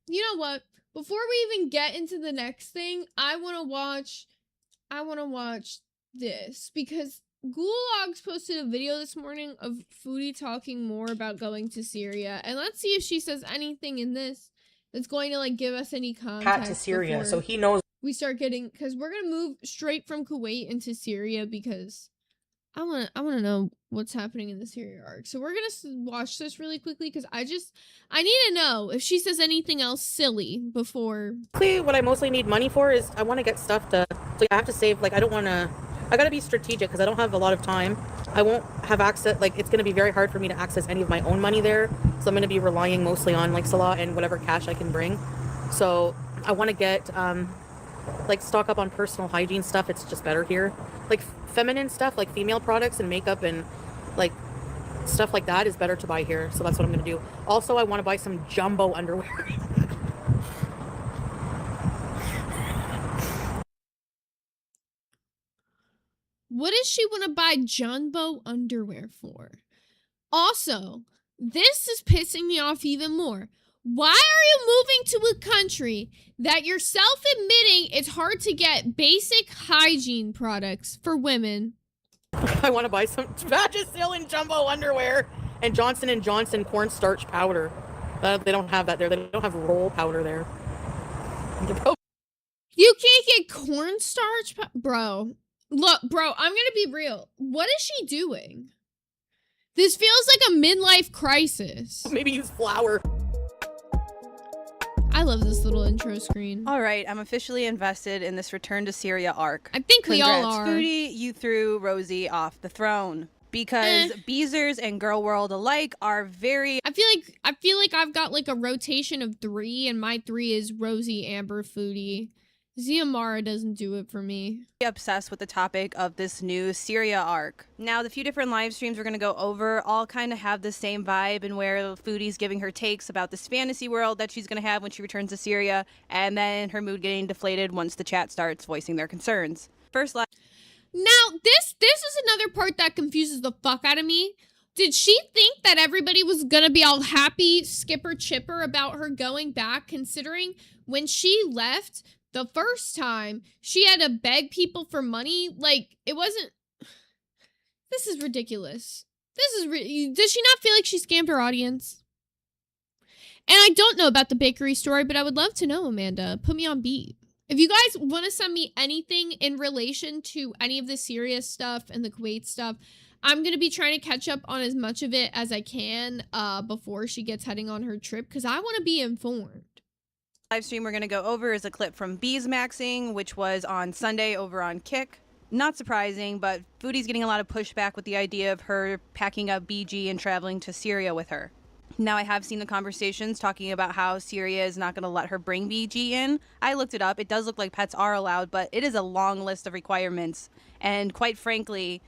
know what? Before we even get into the next thing, I want to watch this because Gulag's posted a video this morning of Foodie talking more about going to Syria, and let's see if she says anything in this that's going to like give us any context to Syria, so he knows. We start getting, because we're gonna move straight from Kuwait into Syria because I want to know what's happening in the Syria arc. So we're gonna watch this really quickly because I need to know if she says anything else silly before. What I mostly need money for is I want to get stuff to. So I have to save. Like I don't want to. I gotta be strategic because I don't have a lot of time. I won't have access. Like it's gonna be very hard for me to access any of my own money there. So I'm gonna be relying mostly on like Salah and whatever cash I can bring. So I want to get like stock up on personal hygiene stuff. It's just better here. Like feminine stuff, like female products and makeup and like stuff like that is better to buy here. So that's what I'm gonna do. Also, I want to buy some jumbo underwear. What does she want to buy jumbo underwear for? Also, this is pissing me off even more. Why are you moving to a country that you're self-admitting it's hard to get basic hygiene products for women? I want to buy some Vagisil jumbo underwear and Johnson & Johnson cornstarch powder. They don't have that there. They don't have roll powder there. You can't get cornstarch, bro. Look, bro, I'm gonna be real. What is she doing? This feels like a midlife crisis. Maybe use flour. I love this little intro screen. All right, I'm officially invested in this Return to Syria arc. I think we all are. Foodie, you threw Rosie off the throne because Beezers and Girl World alike are very. I feel like I've got like a rotation of 3, and my 3 is Rosie, Amber, Foodie. Ziamara doesn't do it for me. Obsessed with the topic of this new Syria arc. Now, the few different live streams we're going to go over all kind of have the same vibe, and where Foodie's giving her takes about this fantasy world that she's going to have when she returns to Syria, and then her mood getting deflated once the chat starts voicing their concerns. First live. Now, this is another part that confuses the fuck out of me. Did she think that everybody was gonna be all happy, skipper chipper about her going back, considering when she left the first time, she had to beg people for money? Like, it wasn't... This is ridiculous. Does she not feel like she scammed her audience? And I don't know about the bakery story, but I would love to know, Amanda. Put me on beat. If you guys want to send me anything in relation to any of the Syria stuff and the Kuwait stuff, I'm going to be trying to catch up on as much of it as I can before she gets heading on her trip, because I want to be informed. Live stream we're going to go over is a clip from Bees Maxing, which was on Sunday over on Kick. Not surprising, but Foodie's getting a lot of pushback with the idea of her packing up BG and traveling to Syria with her. Now, I have seen the conversations talking about how Syria is not going to let her bring BG in. I looked it up. It does look like pets are allowed, but it is a long list of requirements. And quite frankly,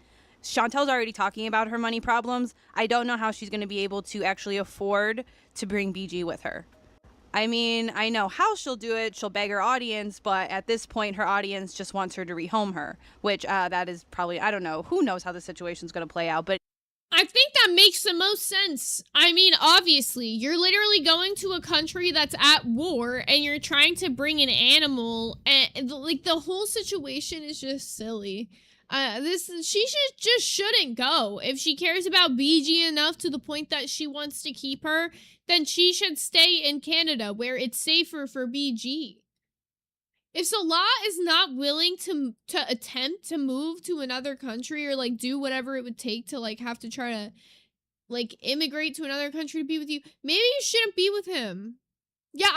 Chantel's already talking about her money problems. I don't know how she's going to be able to actually afford to bring BG with her. I mean, I know how she'll do it. She'll beg her audience, but at this point, her audience just wants her to rehome her, which that is probably, I don't know. Who knows how the situation's going to play out, but I think that makes the most sense. I mean, obviously, you're literally going to a country that's at war and you're trying to bring an animal, and like the whole situation is just silly. She shouldn't go. If she cares about BG enough to the point that she wants to keep her, then she should stay in Canada where it's safer for BG. If Salah is not willing to attempt to move to another country or like do whatever it would take to like have to try to like immigrate to another country to be with you, maybe you shouldn't be with him. Yeah,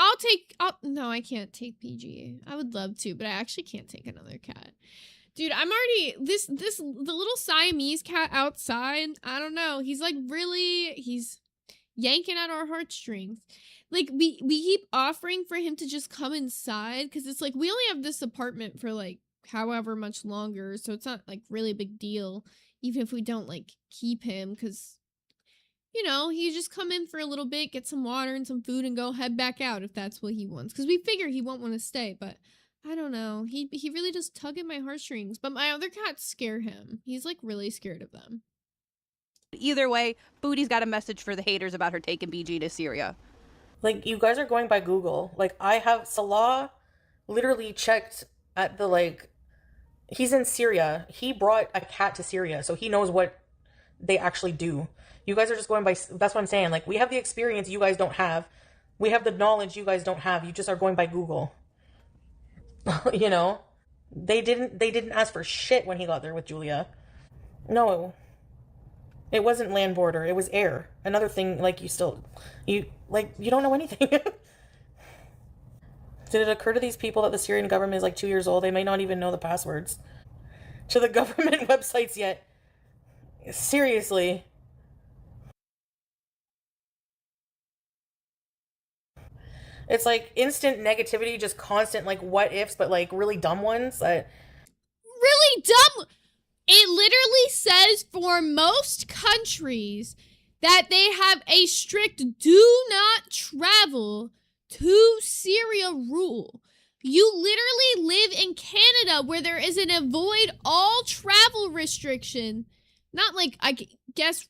no, I can't take BG. I would love to, but I actually can't take another cat. Dude, I'm already, the little Siamese cat outside, I don't know. He's yanking at our heartstrings. Like, we keep offering for him to just come inside, because it's like, we only have this apartment for, like, however much longer, so it's not, like, really a big deal, even if we don't, like, keep him, because, you know, he just come in for a little bit, get some water and some food, and go head back out if that's what he wants, because we figure he won't want to stay, but I don't know. He really does tug at my heartstrings, but my other cats scare him. He's, like, really scared of them. either way, Foodie's got a message for the haters about her taking BG to Syria. Like, you guys are going by Google. Like, I have Salah literally checked at the, like, he's in Syria. He brought a cat to Syria, so he knows what they actually do. You guys are just going by, that's what I'm saying. Like, we have the experience you guys don't have. We have the knowledge you guys don't have. You just are going by Google. You know? They didn't ask for shit when he got there with Julia. No. It wasn't land border. It was air. Another thing, like, you don't know anything. Did it occur to these people that the Syrian government is like 2 years old? They may not even know the passwords to the government websites yet. Seriously. It's like instant negativity, just constant, like, what ifs, but like really dumb ones. Really dumb? It literally says for most countries that they have a strict do not travel to Syria rule. You literally live in Canada where there is an avoid all travel restriction. Not like, I guess,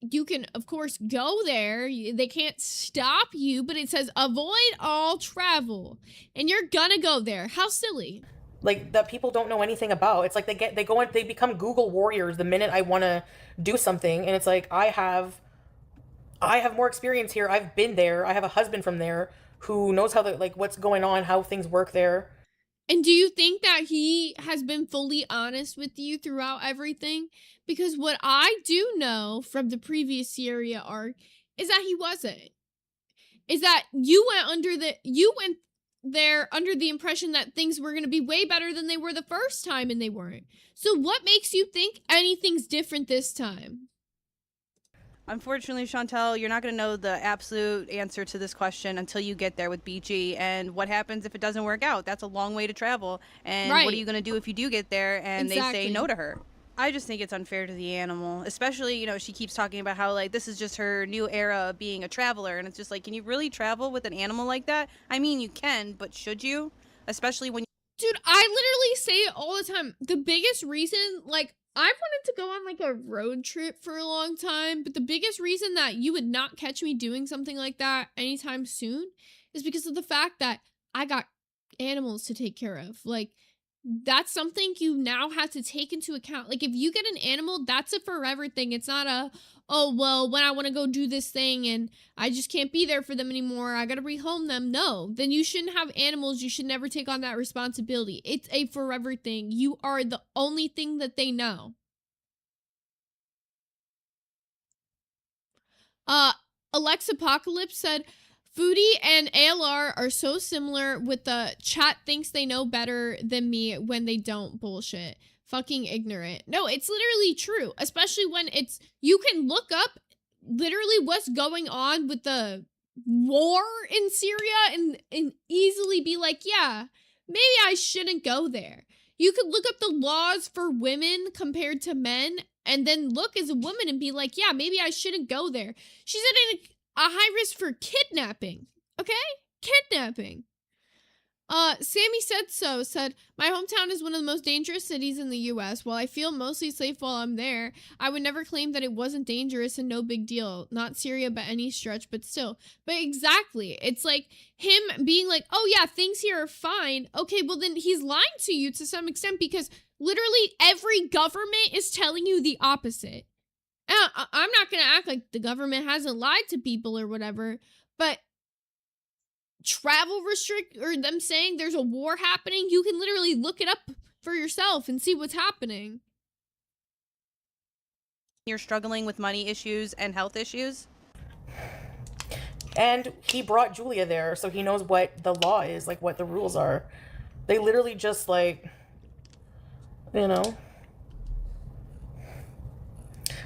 you can, of course, go there. They can't stop you, but it says avoid all travel. And you're gonna go there. How silly. Like, that people don't know anything about. It's like they become Google warriors the minute I want to do something. And it's like, I have more experience here. I've been there. I have a husband from there who knows how what's going on, how things work there. And do you think that he has been fully honest with you throughout everything? Because what I do know from the previous Syria arc is that he wasn't. Is that you went there under the impression that things were going to be way better than they were the first time, and they weren't. So what makes you think anything's different this time? Unfortunately, Chantel, you're not going to know the absolute answer to this question until you get there with BG. And what happens if it doesn't work out? That's a long way to travel. And Right. what are you going to do if you do get there and they Exactly. say no to her? I just think it's unfair to the animal, especially, you know, she keeps talking about how, like, this is just her new era of being a traveler. And it's just like, can you really travel with an animal like that? I mean, you can, but should you? Especially when Dude, I literally say it all the time. The biggest reason, like, I wanted to go on like a road trip for a long time, but the biggest reason that you would not catch me doing something like that anytime soon is because of the fact that I got animals to take care of. Like, that's something you now have to take into account. Like, if you get an animal, that's a forever thing. It's not a, oh, well, when I want to go do this thing and I just can't be there for them anymore, I gotta rehome them. No, then you shouldn't have animals. You should never take on that responsibility. It's a forever thing. You are the only thing that they know. Alexa Apocalypse said, Foodie and ALR are so similar with the chat thinks they know better than me when they don't bullshit. Fucking ignorant. No, it's literally true. Especially when you can look up literally what's going on with the war in Syria and easily be like, yeah, maybe I shouldn't go there. You could look up the laws for women compared to men and then look as a woman and be like, yeah, maybe I shouldn't go there. She's at a high risk for kidnapping. Okay? Kidnapping. Sammy said, my hometown is one of the most dangerous cities in the US. While I feel mostly safe while I'm there, I would never claim that it wasn't dangerous and no big deal. Not Syria by any stretch, but still. But exactly. It's like him being like, oh yeah, things here are fine. Okay, well then he's lying to you to some extent because literally every government is telling you the opposite. I'm not going to act like the government hasn't lied to people or whatever, but travel or them saying there's a war happening, you can literally look it up for yourself and see what's happening. you're struggling with money issues and health issues. And he brought Julia there, so he knows what the law is, like what the rules are. They literally just like, you know,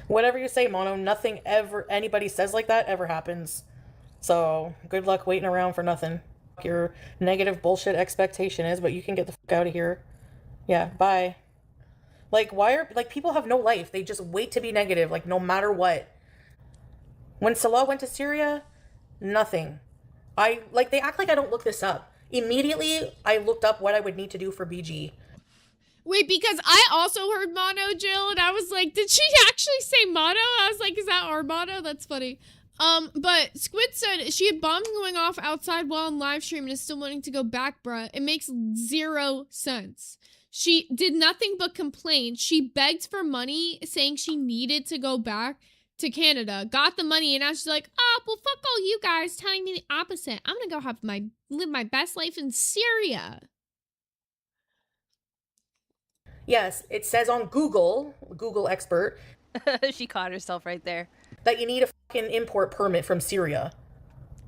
whatever you say, Mono, nothing ever anybody says like that ever happens. So good luck waiting around for nothing. Your negative bullshit expectation is, but you can get the fuck out of here. Yeah, bye. Like, why are, like, people have no life. They just wait to be negative, like, no matter what. When Salah went to Syria, nothing. They act like I don't look this up. Immediately, I looked up what I would need to do for BG. Wait, because I also heard mono, Jill, and I was like, did she actually say mono? I was like, is that our motto? That's funny. But Squid said she had bombs going off outside while on live stream and is still wanting to go back, bruh. It makes 0 sense. She did nothing but complain. She begged for money, saying she needed to go back to Canada, got the money, and now she's like, oh, well, fuck all you guys telling me the opposite. I'm gonna go live my best life in Syria. Yes, it says on Google expert, She caught herself right there. that you need a fucking import permit from Syria.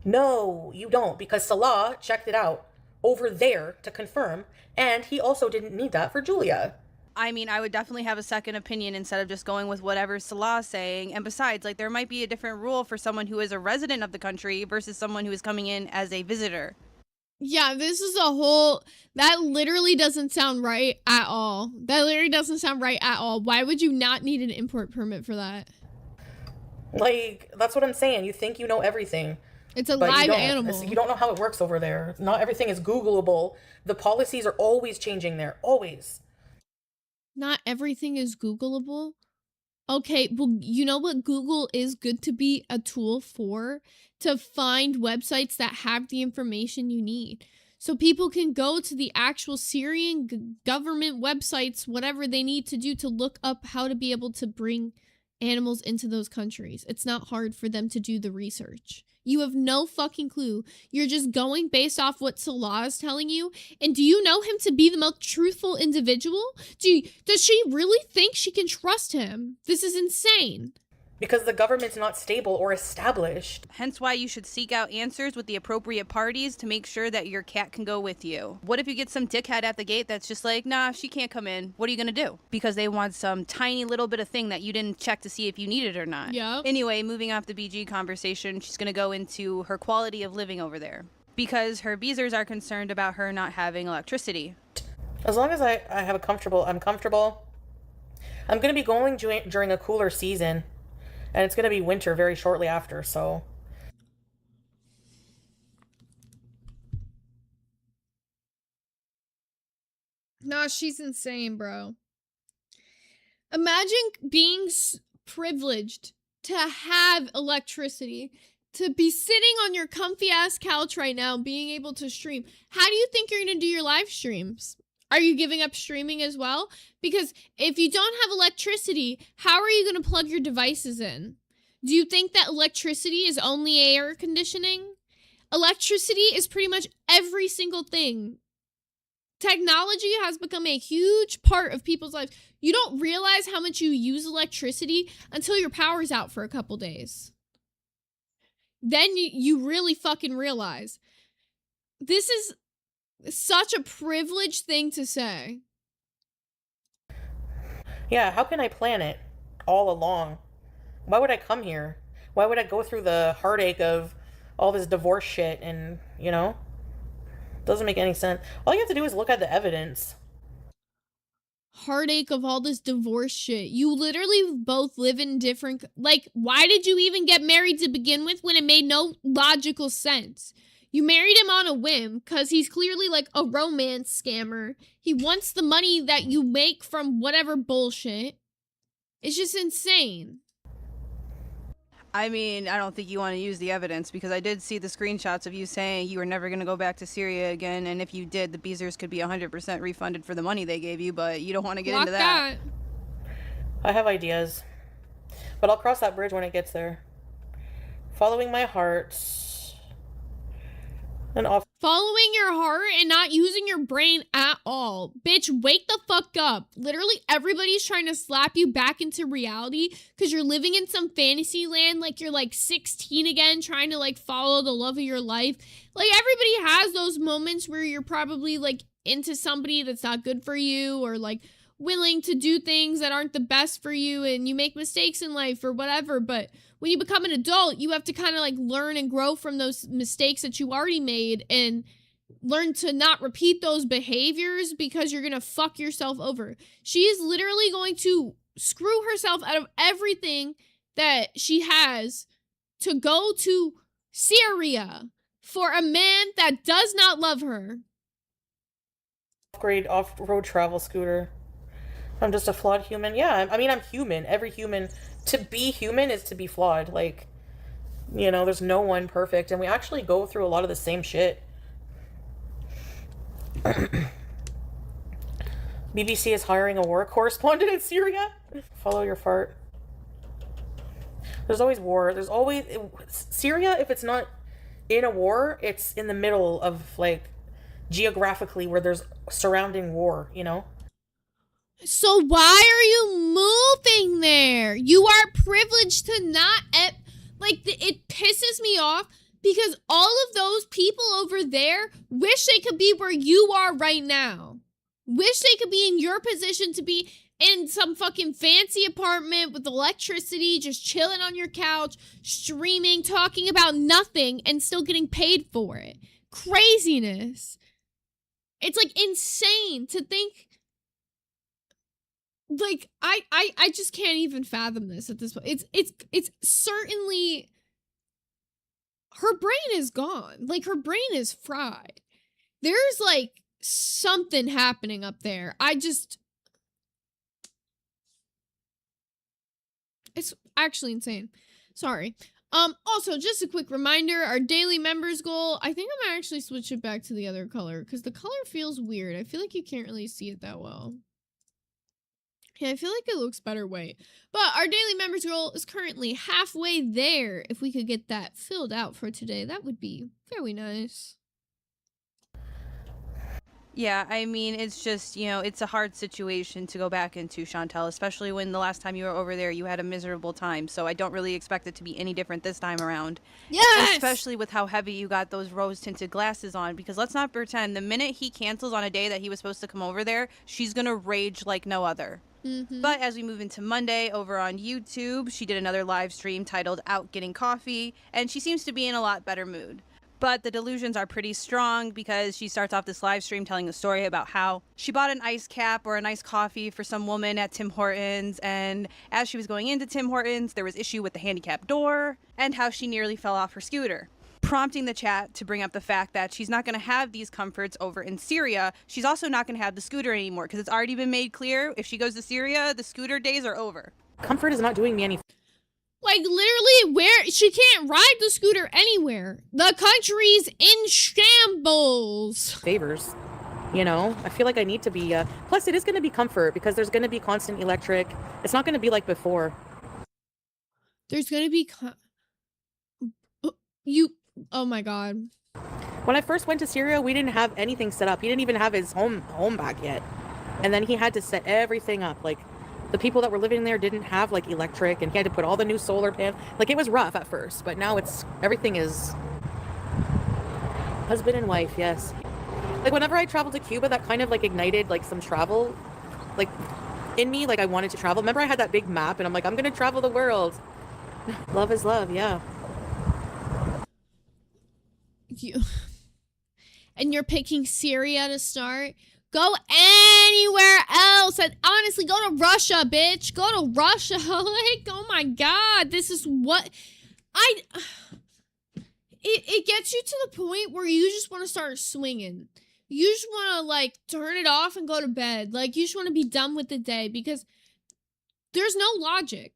No, you don't, because Salah checked it out over there to confirm, and he also didn't need that for Julia. I mean, I would definitely have a second opinion instead of just going with whatever Salah's saying. And besides, like, there might be a different rule for someone who is a resident of the country versus someone who is coming in as a visitor. Yeah, this is a whole... That literally doesn't sound right at all. Why would you not need an import permit for that? Like, that's what I'm saying. You think you know everything. It's a But live you don't. animal. You don't know how it works over there. Not everything is Googleable. The policies are always changing there. Always. Not everything is Googleable. Okay, well, you know what Google is good to be a tool for? To find websites that have the information you need. So people can go to the actual Syrian government websites, whatever they need to do to look up how to be able to bring animals into those countries. It's not hard for them to do the research. You have no fucking clue. You're just going based off what Salah is telling you. And do you know him to be the most truthful individual? Does she really think she can trust him? This is insane. Because the government's not stable or established. Hence why you should seek out answers with the appropriate parties to make sure that your cat can go with you. What if you get some dickhead at the gate that's just like, nah, she can't come in. What are you gonna do? Because they want some tiny little bit of thing that you didn't check to see if you need it or not. Yeah. Anyway, moving off the BG conversation, she's gonna go into her quality of living over there. Because her Beezers are concerned about her not having electricity. As long as I'm comfortable. I'm gonna be going during a cooler season. And it's going to be winter very shortly after, so... Nah, she's insane, bro. Imagine being privileged to have electricity, to be sitting on your comfy ass couch right now, being able to stream. How do you think you're going to do your live streams? Are you giving up streaming as well? Because if you don't have electricity, how are you going to plug your devices in? Do you think that electricity is only air conditioning? Electricity is pretty much every single thing. Technology has become a huge part of people's lives. You don't realize how much you use electricity until your power's out for a couple days. Then you really fucking realize. This is such a privileged thing to say. Yeah, how can I plan it all along? Why would I come here? Why would I go through the heartache of all this divorce shit and, you know? Doesn't make any sense. All you have to do is look at the evidence. Heartache of all this divorce shit. You literally both live in different... Like, why did you even get married to begin with when it made no logical sense? You married him on a whim because he's clearly like a romance scammer. He wants the money that you make from whatever bullshit. It's just insane. I mean, I don't think you want to use the evidence because I did see the screenshots of you saying you were never going to go back to Syria again, and if you did, the Beezers could be 100% refunded for the money they gave you, but you don't want to get into that. I have ideas, but I'll cross that bridge when it gets there. Following my heart and off. Following your heart and not using your brain at all. Bitch, wake the fuck up. Literally everybody's trying to slap you back into reality because you're living in some fantasy land like you're like 16 again, trying to like follow the love of your life. Like everybody has those moments where you're probably like into somebody that's not good for you or like willing to do things that aren't the best for you and you make mistakes in life or whatever, but when you become an adult, you have to kind of like learn and grow from those mistakes that you already made and learn to not repeat those behaviors because you're going to fuck yourself over. She is literally going to screw herself out of everything that she has to go to Syria for a man that does not love her. Off-grade off-road travel scooter. I'm just a flawed human. Yeah, I mean, I'm human. Every human... To be human is to be flawed. Like, you know, there's no one perfect. And we actually go through a lot of the same shit. BBC is hiring a war correspondent in Syria. Follow your fart. There's always war. There's always... Syria, if it's not in a war, it's in the middle of, like, geographically where there's surrounding war, you know? So why are you moving there? You are privileged to not... it pisses me off because all of those people over there wish they could be where you are right now. Wish they could be in your position to be in some fucking fancy apartment with electricity, just chilling on your couch, streaming, talking about nothing, and still getting paid for it. craziness. It's like insane to think. Like I just can't even fathom this at this point. It's certainly, her brain is gone. Like her brain is fried. There's like something happening up there. It's actually insane. Sorry. Also, just a quick reminder, our daily members goal, I think I'm gonna actually switch it back to the other color because the color feels weird. I feel like you can't really see it that well. Yeah, I feel like it looks better white. But our daily members goal is currently halfway there. If we could get that filled out for today, that would be very nice. Yeah, I mean, it's just, it's a hard situation to go back into, Chantel, especially when the last time you were over there, you had a miserable time. So I don't really expect it to be any different this time around. Yes! Especially with how heavy you got those rose-tinted glasses on, because let's not pretend, the minute he cancels on a day that he was supposed to come over there, she's going to rage like no other. Mm-hmm. But as we move into Monday over on YouTube, she did another live stream titled Out Getting Coffee, and she seems to be in a lot better mood. But the delusions are pretty strong because she starts off this live stream telling a story about how she bought an ice cap or an iced coffee for some woman at Tim Hortons, and as she was going into Tim Hortons, there was issue with the handicap door, and how she nearly fell off her scooter, prompting the chat to bring up the fact that she's not going to have these comforts over in Syria. She's also not going to have the scooter anymore because it's already been made clear if she goes to Syria, the scooter days are over. Comfort is not doing me any Like, literally, where she can't ride the scooter anywhere. The country's in shambles. favors. I feel like I need to be, plus it is going to be comfort because there's going to be constant electric. It's not going to be like before. There's gonna be oh my god. When I first went to Syria, we didn't have anything set up. He didn't even have his home back yet. And then he had to set everything up. Like, the people that were living there didn't have, like, electric, and he had to put all the new solar panels. Like, it was rough at first, but now everything is husband and wife, yes. Like, whenever I traveled to Cuba, that kind of, like, ignited, like, some travel, like, in me. Like, I wanted to travel. Remember I had that big map, and I'm like, I'm gonna travel the world. Love is love, yeah. And you're picking Syria to start? Go anywhere else. And honestly, go to Russia, bitch. Go to Russia. Like, oh my god, this is what it gets you to the point where you just want to start swinging. You just want to, like, turn it off and go to bed. Like, you just want to be done with the day because there's no logic.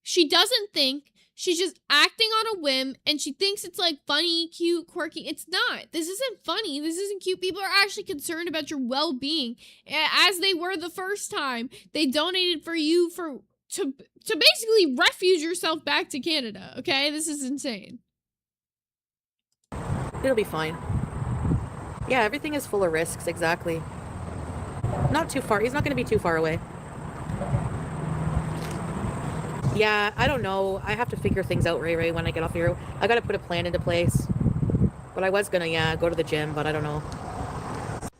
She doesn't think. She's just acting on a whim, and she thinks it's, like, funny, cute, quirky. It's not. This isn't funny. This isn't cute. People are actually concerned about your well-being, as they were the first time. They donated for you to basically refuge yourself back to Canada, okay? This is insane. It'll be fine. Yeah, everything is full of risks, exactly. Not too far. He's not going to be too far away. Yeah, I don't know. I have to figure things out, Ray, when I get off here. I got to put a plan into place. But I was going to, go to the gym, but I don't know.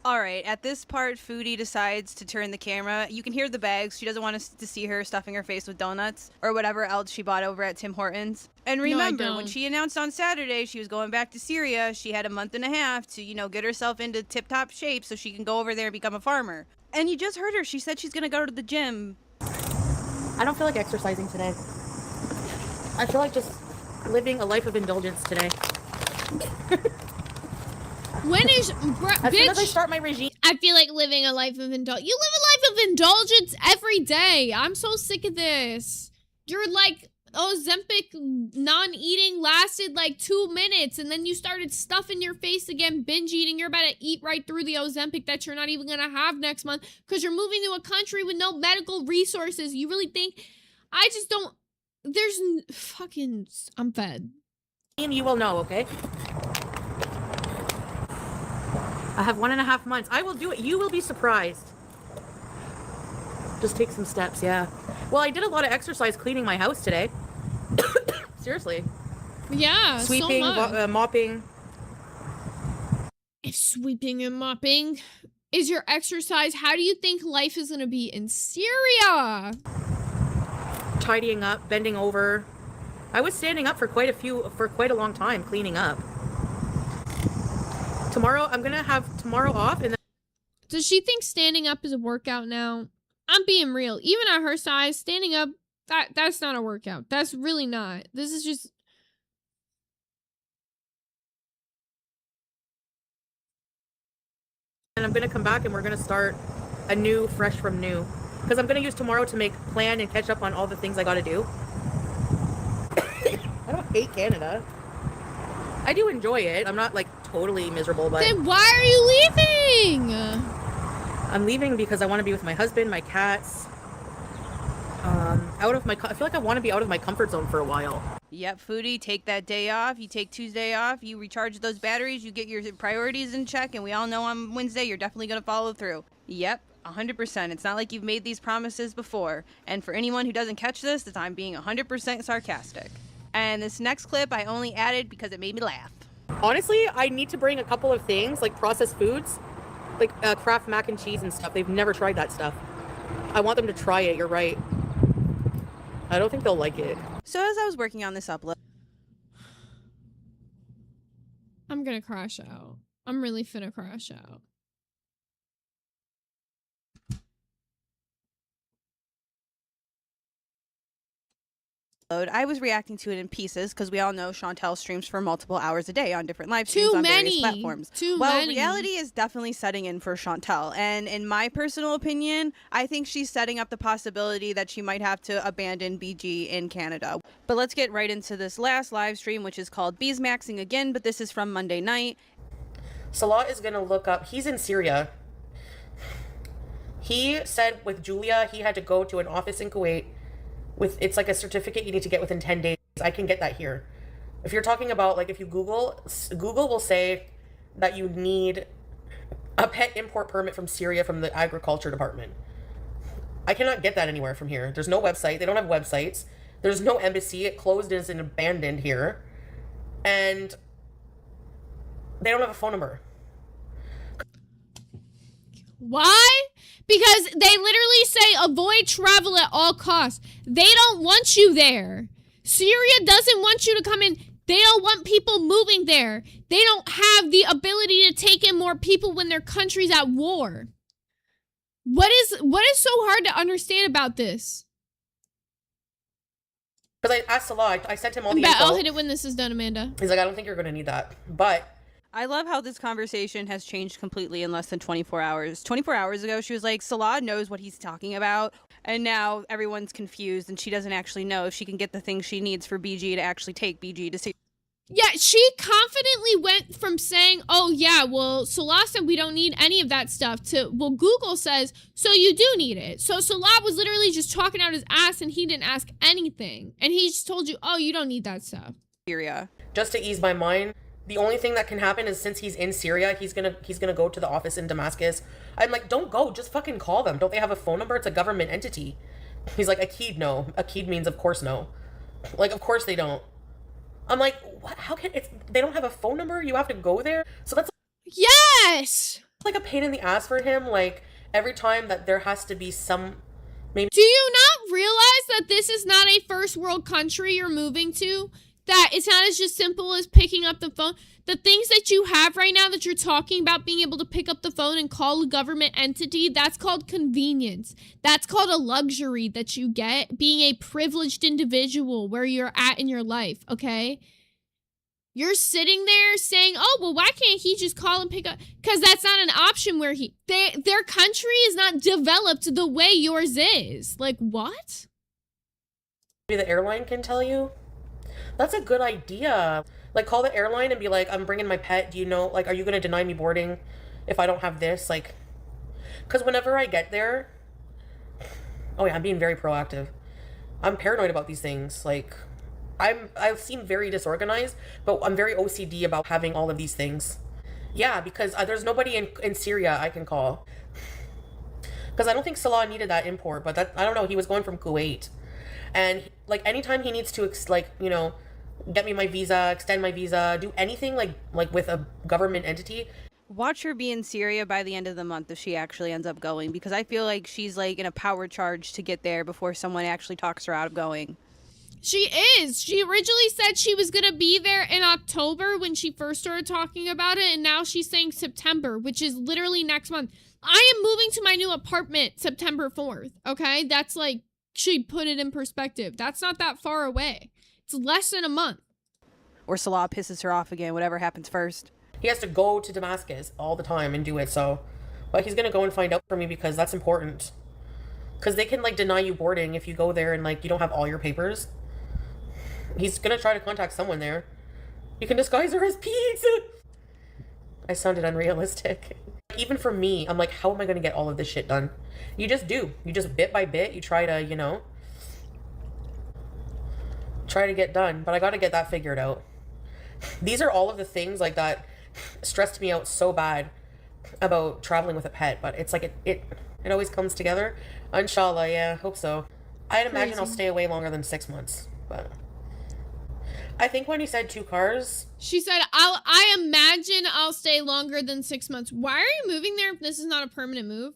All right, at this part, Foodie decides to turn the camera. You can hear the bags. She doesn't want us to see her stuffing her face with donuts or whatever else she bought over at Tim Hortons. And remember, when she announced on Saturday she was going back to Syria, she had a month and a half to, get herself into tip-top shape so she can go over there and become a farmer. And you just heard her. She said she's going to go to the gym. I don't feel like exercising today. I feel like just living a life of indulgence today. When is as soon as I start my regime, I feel like living a life of indulgence. You live a life of indulgence every day. I'm so sick of this. You're like, Ozempic non-eating lasted like 2 minutes, and then you started stuffing your face again, binge eating. You're about to eat right through the Ozempic that you're not even gonna have next month because you're moving to a country with no medical resources. You really think? I just don't. There's fucking. I'm fed. You will know, okay? I have 1.5 months. I will do it. You will be surprised. Just take some steps, yeah. Well, I did a lot of exercise cleaning my house today. Seriously. Yeah, sweeping, so mopping. If sweeping and mopping is your exercise, how do you think life is going to be in Syria? Tidying up, bending over. I was standing up for quite a long time cleaning up. Tomorrow, I'm gonna have tomorrow off, and then Does she think standing up is a workout now? I'm being real. Even at her size, standing up, that's not a workout. That's really not. This is just... I'm gonna come back and we're gonna start a new, fresh from new. Because I'm gonna use tomorrow to plan and catch up on all the things I gotta do. I don't hate Canada. I do enjoy it. I'm not like totally miserable, but Then why are you leaving? I'm leaving because I want to be with my husband, my cats. I feel like I want to be out of my comfort zone for a while. Yep, Foodie, take that day off. You take Tuesday off. You recharge those batteries. You get your priorities in check. And we all know on Wednesday you're definitely going to follow through. Yep, 100%. It's not like you've made these promises before. And for anyone who doesn't catch this, that I'm being 100% sarcastic. And this next clip I only added because it made me laugh. Honestly, I need to bring a couple of things, like processed foods, like Kraft mac and cheese and stuff. They've never tried that stuff. I want them to try it, you're right. I don't think they'll like it. So as I was working on this upload, I'm gonna crash out. I'm really finna crash out. I was reacting to it in pieces because we all know Chantel streams for multiple hours a day on different live streams on various platforms. Reality is definitely setting in for Chantel, and in my personal opinion, I think she's setting up the possibility that she might have to abandon BG in Canada. But let's get right into this last live stream, which is called Beesmaxing again, but this is from Monday night. Salah is gonna look up. He's in Syria. He said with Julia, he had to go to an office in Kuwait. It's like a certificate you need to get within 10 days. I can get that here. If you're talking about, like, if you Google will say that you need a pet import permit from Syria from the agriculture department. I cannot get that anywhere from here. There's no website. They don't have websites. There's no embassy. It closed and is abandoned here. And they don't have a phone number. Why? Because they literally say avoid travel at all costs. They don't want you there. Syria doesn't want you to come in. They don't want people moving there. They don't have the ability to take in more people when their country's at war. What is so hard to understand about this? Because I asked Salah, I sent him all the info. I'll hit it when this is done, Amanda. He's like, I don't think you're going to need that. But I love how this conversation has changed completely in less than 24 hours. 24 hours ago, she was like, Salah knows what he's talking about. And now everyone's confused and she doesn't actually know if she can get the things she needs for BG to actually take BG to see. Yeah, she confidently went from saying, oh yeah, well, Salah said we don't need any of that stuff to, well, Google says, so you do need it. So Salah was literally just talking out his ass and he didn't ask anything. And he just told you, oh, you don't need that stuff. Syria. Just to ease my mind, the only thing that can happen is since he's in Syria, he's gonna go to the office in Damascus. I'm like, don't go, just fucking call them. Don't they have a phone number? It's a government entity. He's like, Akid, no. Akid means of course no. Like, of course they don't. I'm like, what? How can they don't have a phone number? You have to go there? So that's yes, like a pain in the ass for him. Like every time that there has to be some maybe. Do you not realize that this is not a first world country you're moving to? That it's not as just simple as picking up the phone. The things that you have right now that you're talking about being able to pick up the phone and call a government entity, that's called convenience. That's called a luxury that you get being a privileged individual where you're at in your life, okay? You're sitting there saying, oh, well, why can't he just call and pick up? Because that's not an option where their country is not developed the way yours is. Like, what? Maybe the airline can tell you. That's a good idea. Like, call the airline and be like, I'm bringing my pet. Do you know, like, are you going to deny me boarding if I don't have this? Like, because whenever I get there, oh yeah, I'm being very proactive. I'm paranoid about these things. Like, I seem very disorganized, but I'm very OCD about having all of these things. Yeah, because there's nobody in Syria I can call. Because I don't think Salah needed that import, but I don't know, he was going from Kuwait. And, like, anytime he needs to, like, you know, get me my visa, extend my visa, do anything like with a government entity. Watch her be in Syria by the end of the month if she actually ends up going, because I feel like she's like in a power charge to get there before someone actually talks her out of going. She is. She originally said she was going to be there in October when she first started talking about it, and now she's saying September, which is literally next month. I am moving to my new apartment September 4th, okay? That's like, she put it in perspective. That's not that far away. It's less than a month. Or Salah pisses her off again, whatever happens first. He has to go to Damascus all the time and do it, so... But he's gonna go and find out for me because that's important. Because they can, like, deny you boarding if you go there and, like, you don't have all your papers. He's gonna try to contact someone there. You can disguise her as pizza! I sounded unrealistic. Even for me, I'm like, how am I gonna get all of this shit done? You just do. You just bit by bit, you try to, you know... try to get done. But I gotta get that figured out. These are all of the things, like, that stressed me out so bad about traveling with a pet. But it's like, it always comes together. Inshallah, yeah, hope so. I'd imagine I'll stay away longer than 6 months, but... I think when he said 2 cars... She said, I imagine I'll stay longer than 6 months. Why are you moving there if this is not a permanent move?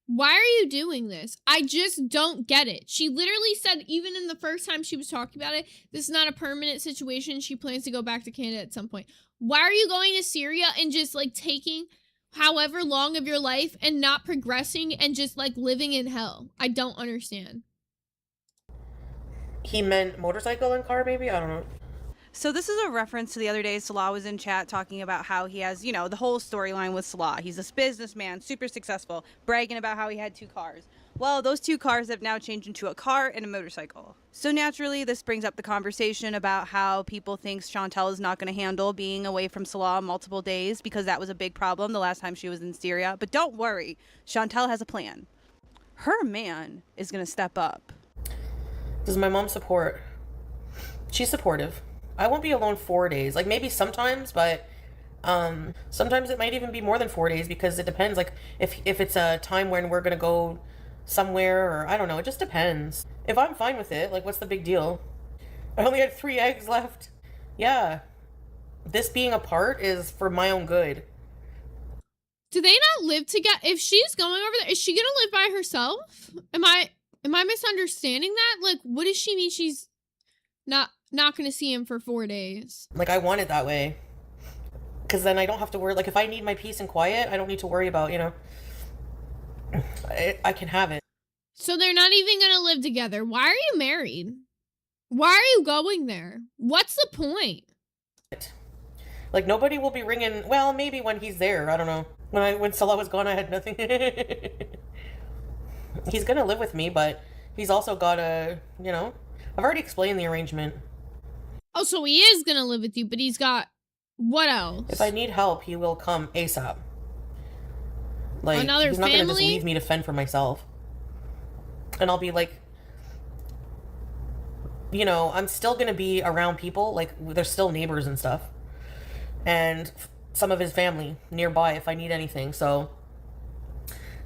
Why are you doing this? I just don't get it. She literally said, even in the first time she was talking about it, this is not a permanent situation. She plans to go back to Canada at some point. Why are you going to Syria and just, like, taking however long of your life and not progressing and just, like, living in hell? I don't understand. He meant motorcycle and car, maybe? I don't know. So this is a reference to the other day. Salah was in chat talking about how he has, you know, the whole storyline with Salah. He's this businessman, super successful, bragging about how he had 2 cars. Well, those 2 cars have now changed into a car and a motorcycle. So naturally, this brings up the conversation about how people think Chantel is not going to handle being away from Salah multiple days because that was a big problem the last time she was in Syria. But don't worry, Chantel has a plan. Her man is going to step up. Does my mom support? She's supportive. I won't be alone 4 days. Like, maybe sometimes, but sometimes it might even be more than 4 days because it depends. Like, if it's a time when we're going to go somewhere or I don't know. It just depends. If I'm fine with it, like, what's the big deal? I only had 3 eggs left. Yeah. This being apart is for my own good. Do they not live together? If she's going over there, is she going to live by herself? Am I misunderstanding that? Like, what does she mean she's not going to see him for 4 days? Like, I want it that way. Because then I don't have to worry. Like, if I need my peace and quiet, I don't need to worry about, you know. I can have it. So they're not even going to live together. Why are you married? Why are you going there? What's the point? Like, nobody will be ringing. Well, maybe when he's there. I don't know. When Salah was gone, I had nothing. He's going to live with me, but he's also got a, you know. I've already explained the arrangement. Oh, so he is going to live with you, but he's got what else? If I need help, he will come ASAP. Like, another he's not going to just family? leave me to fend for myself. And I'll be like, you know, I'm still going to be around people. Like, there's still neighbors and stuff. And some of his family nearby if I need anything. So,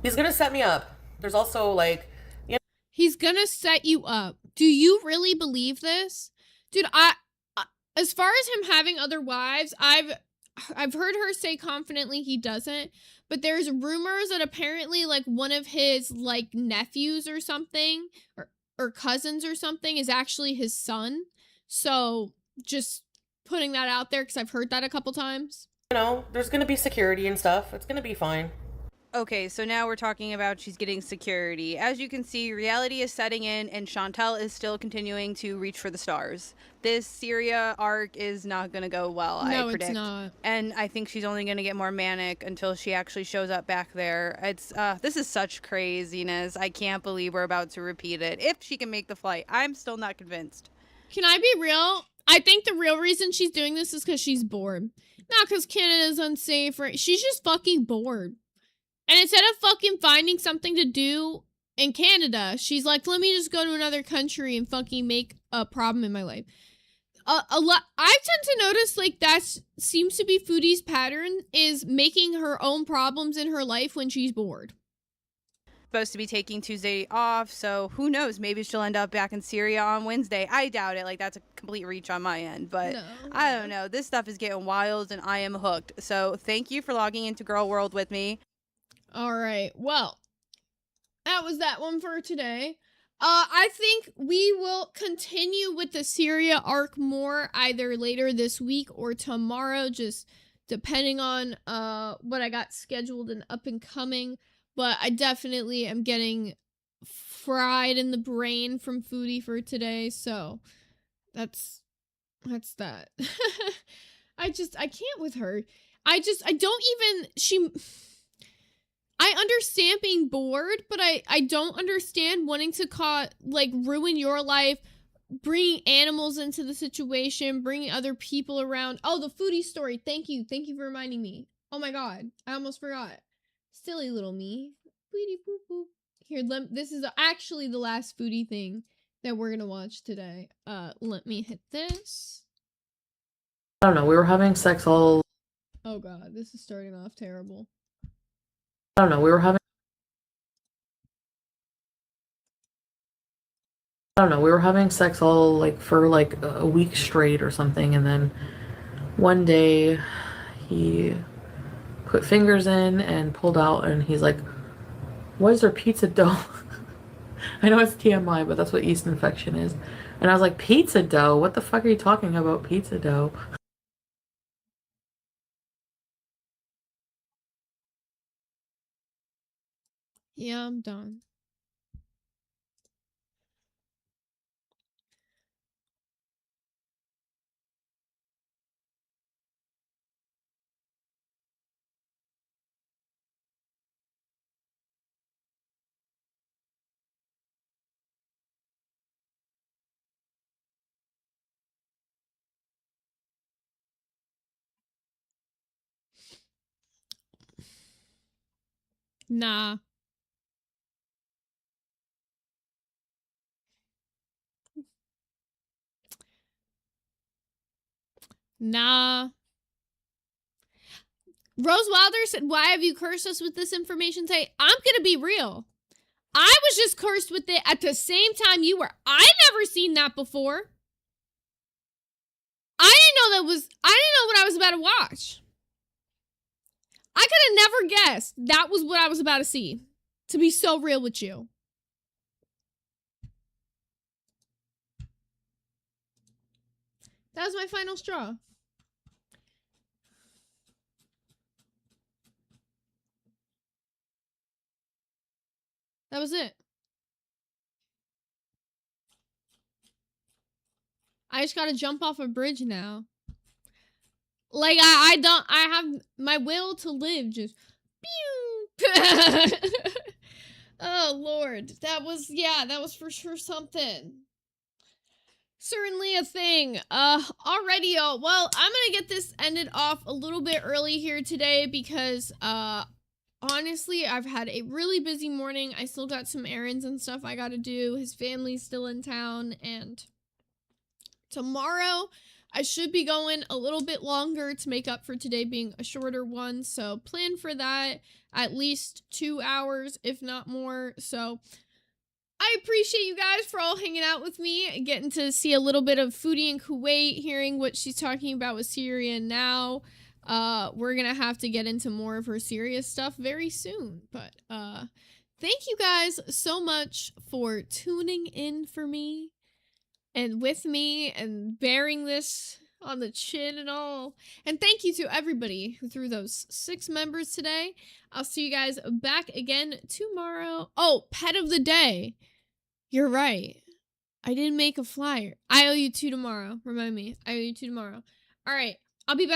he's going to set me up. There's also, like, you know. He's going to set you up. Do you really believe this? Dude, I as far as him having other wives, I've heard her say confidently he doesn't, but there's rumors that apparently, like, one of his, like, nephews or something, or cousins or something is actually his son. So, just putting that out there, because I've heard that a couple times. You know, there's going to be security and stuff. It's going to be fine. Okay, so now we're talking about she's getting security. As you can see, reality is setting in and Chantel is still continuing to reach for the stars. This Syria arc is not going to go well, no, I predict. It's not. And I think she's only going to get more manic until she actually shows up back there. This is such craziness. I can't believe we're about to repeat it. If she can make the flight, I'm still not convinced. Can I be real? I think the real reason she's doing this is because she's bored. Not because Canada's unsafe. She's just fucking bored. And instead of fucking finding something to do in Canada, she's like, let me just go to another country and fucking make a problem in my life. I tend to notice, like, that seems to be Foodie's pattern, is making her own problems in her life when she's bored. Supposed to be taking Tuesday off, so who knows? Maybe she'll end up back in Syria on Wednesday. I doubt it. Like, that's a complete reach on my end, but no. I don't know. This stuff is getting wild and I am hooked. So thank you for logging into Girl World with me. All right. Well, that was that one for today. I think we will continue with the Syria arc more either later this week or tomorrow, just depending on what I got scheduled and up and coming. But I definitely am getting fried in the brain from Foodie for today, so that's that. I can't with her. I don't even, I understand being bored, but I don't understand wanting to ruin your life, bringing animals into the situation, bringing other people around. Oh, the Foodie story. Thank you for reminding me. Oh my god, I almost forgot. Silly little me. Foodie boop boop. Here, this is actually the last Foodie thing that we're gonna watch today. Let me hit this. I don't know, we were having sex all... Oh god, this is starting off terrible. I don't know, we were having sex all, for, a week straight or something, and then one day he put fingers in and pulled out, and he's like, what is there pizza dough? I know it's TMI, but that's what yeast infection is. And I was like, pizza dough? What the fuck are you talking about, pizza dough? Yeah, I'm done. Nah. Nah. Rose Wilder said, why have you cursed us with this information today? I'm gonna be real. I was just cursed with it at the same time you were. I never seen that before. I didn't know what I was about to watch. I could have never guessed that was what I was about to see. To be so real with you. That was my final straw. That was it. I just gotta jump off a bridge now. Like, I have my will to live just pew. Oh, Lord. That was for sure something. Certainly a thing. Alrighty, y'all. Well, I'm gonna get this ended off a little bit early here today because, honestly, I've had a really busy morning. I still got some errands and stuff I gotta do. His family's still in town, and tomorrow I should be going a little bit longer to make up for today being a shorter one, so plan for that. At least 2 hours, if not more. So I appreciate you guys for all hanging out with me, getting to see a little bit of Foodie in Kuwait, hearing what she's talking about with Syria now. We're gonna have to get into more of her serious stuff very soon. But thank you guys so much for tuning in for me and with me and bearing this on the chin and all. And thank you to everybody who threw those 6 members today. I'll see you guys back again tomorrow. Oh, pet of the day. You're right. I didn't make a flyer. I owe you 2 tomorrow. Remind me. I owe you 2 tomorrow. All right. I'll be back.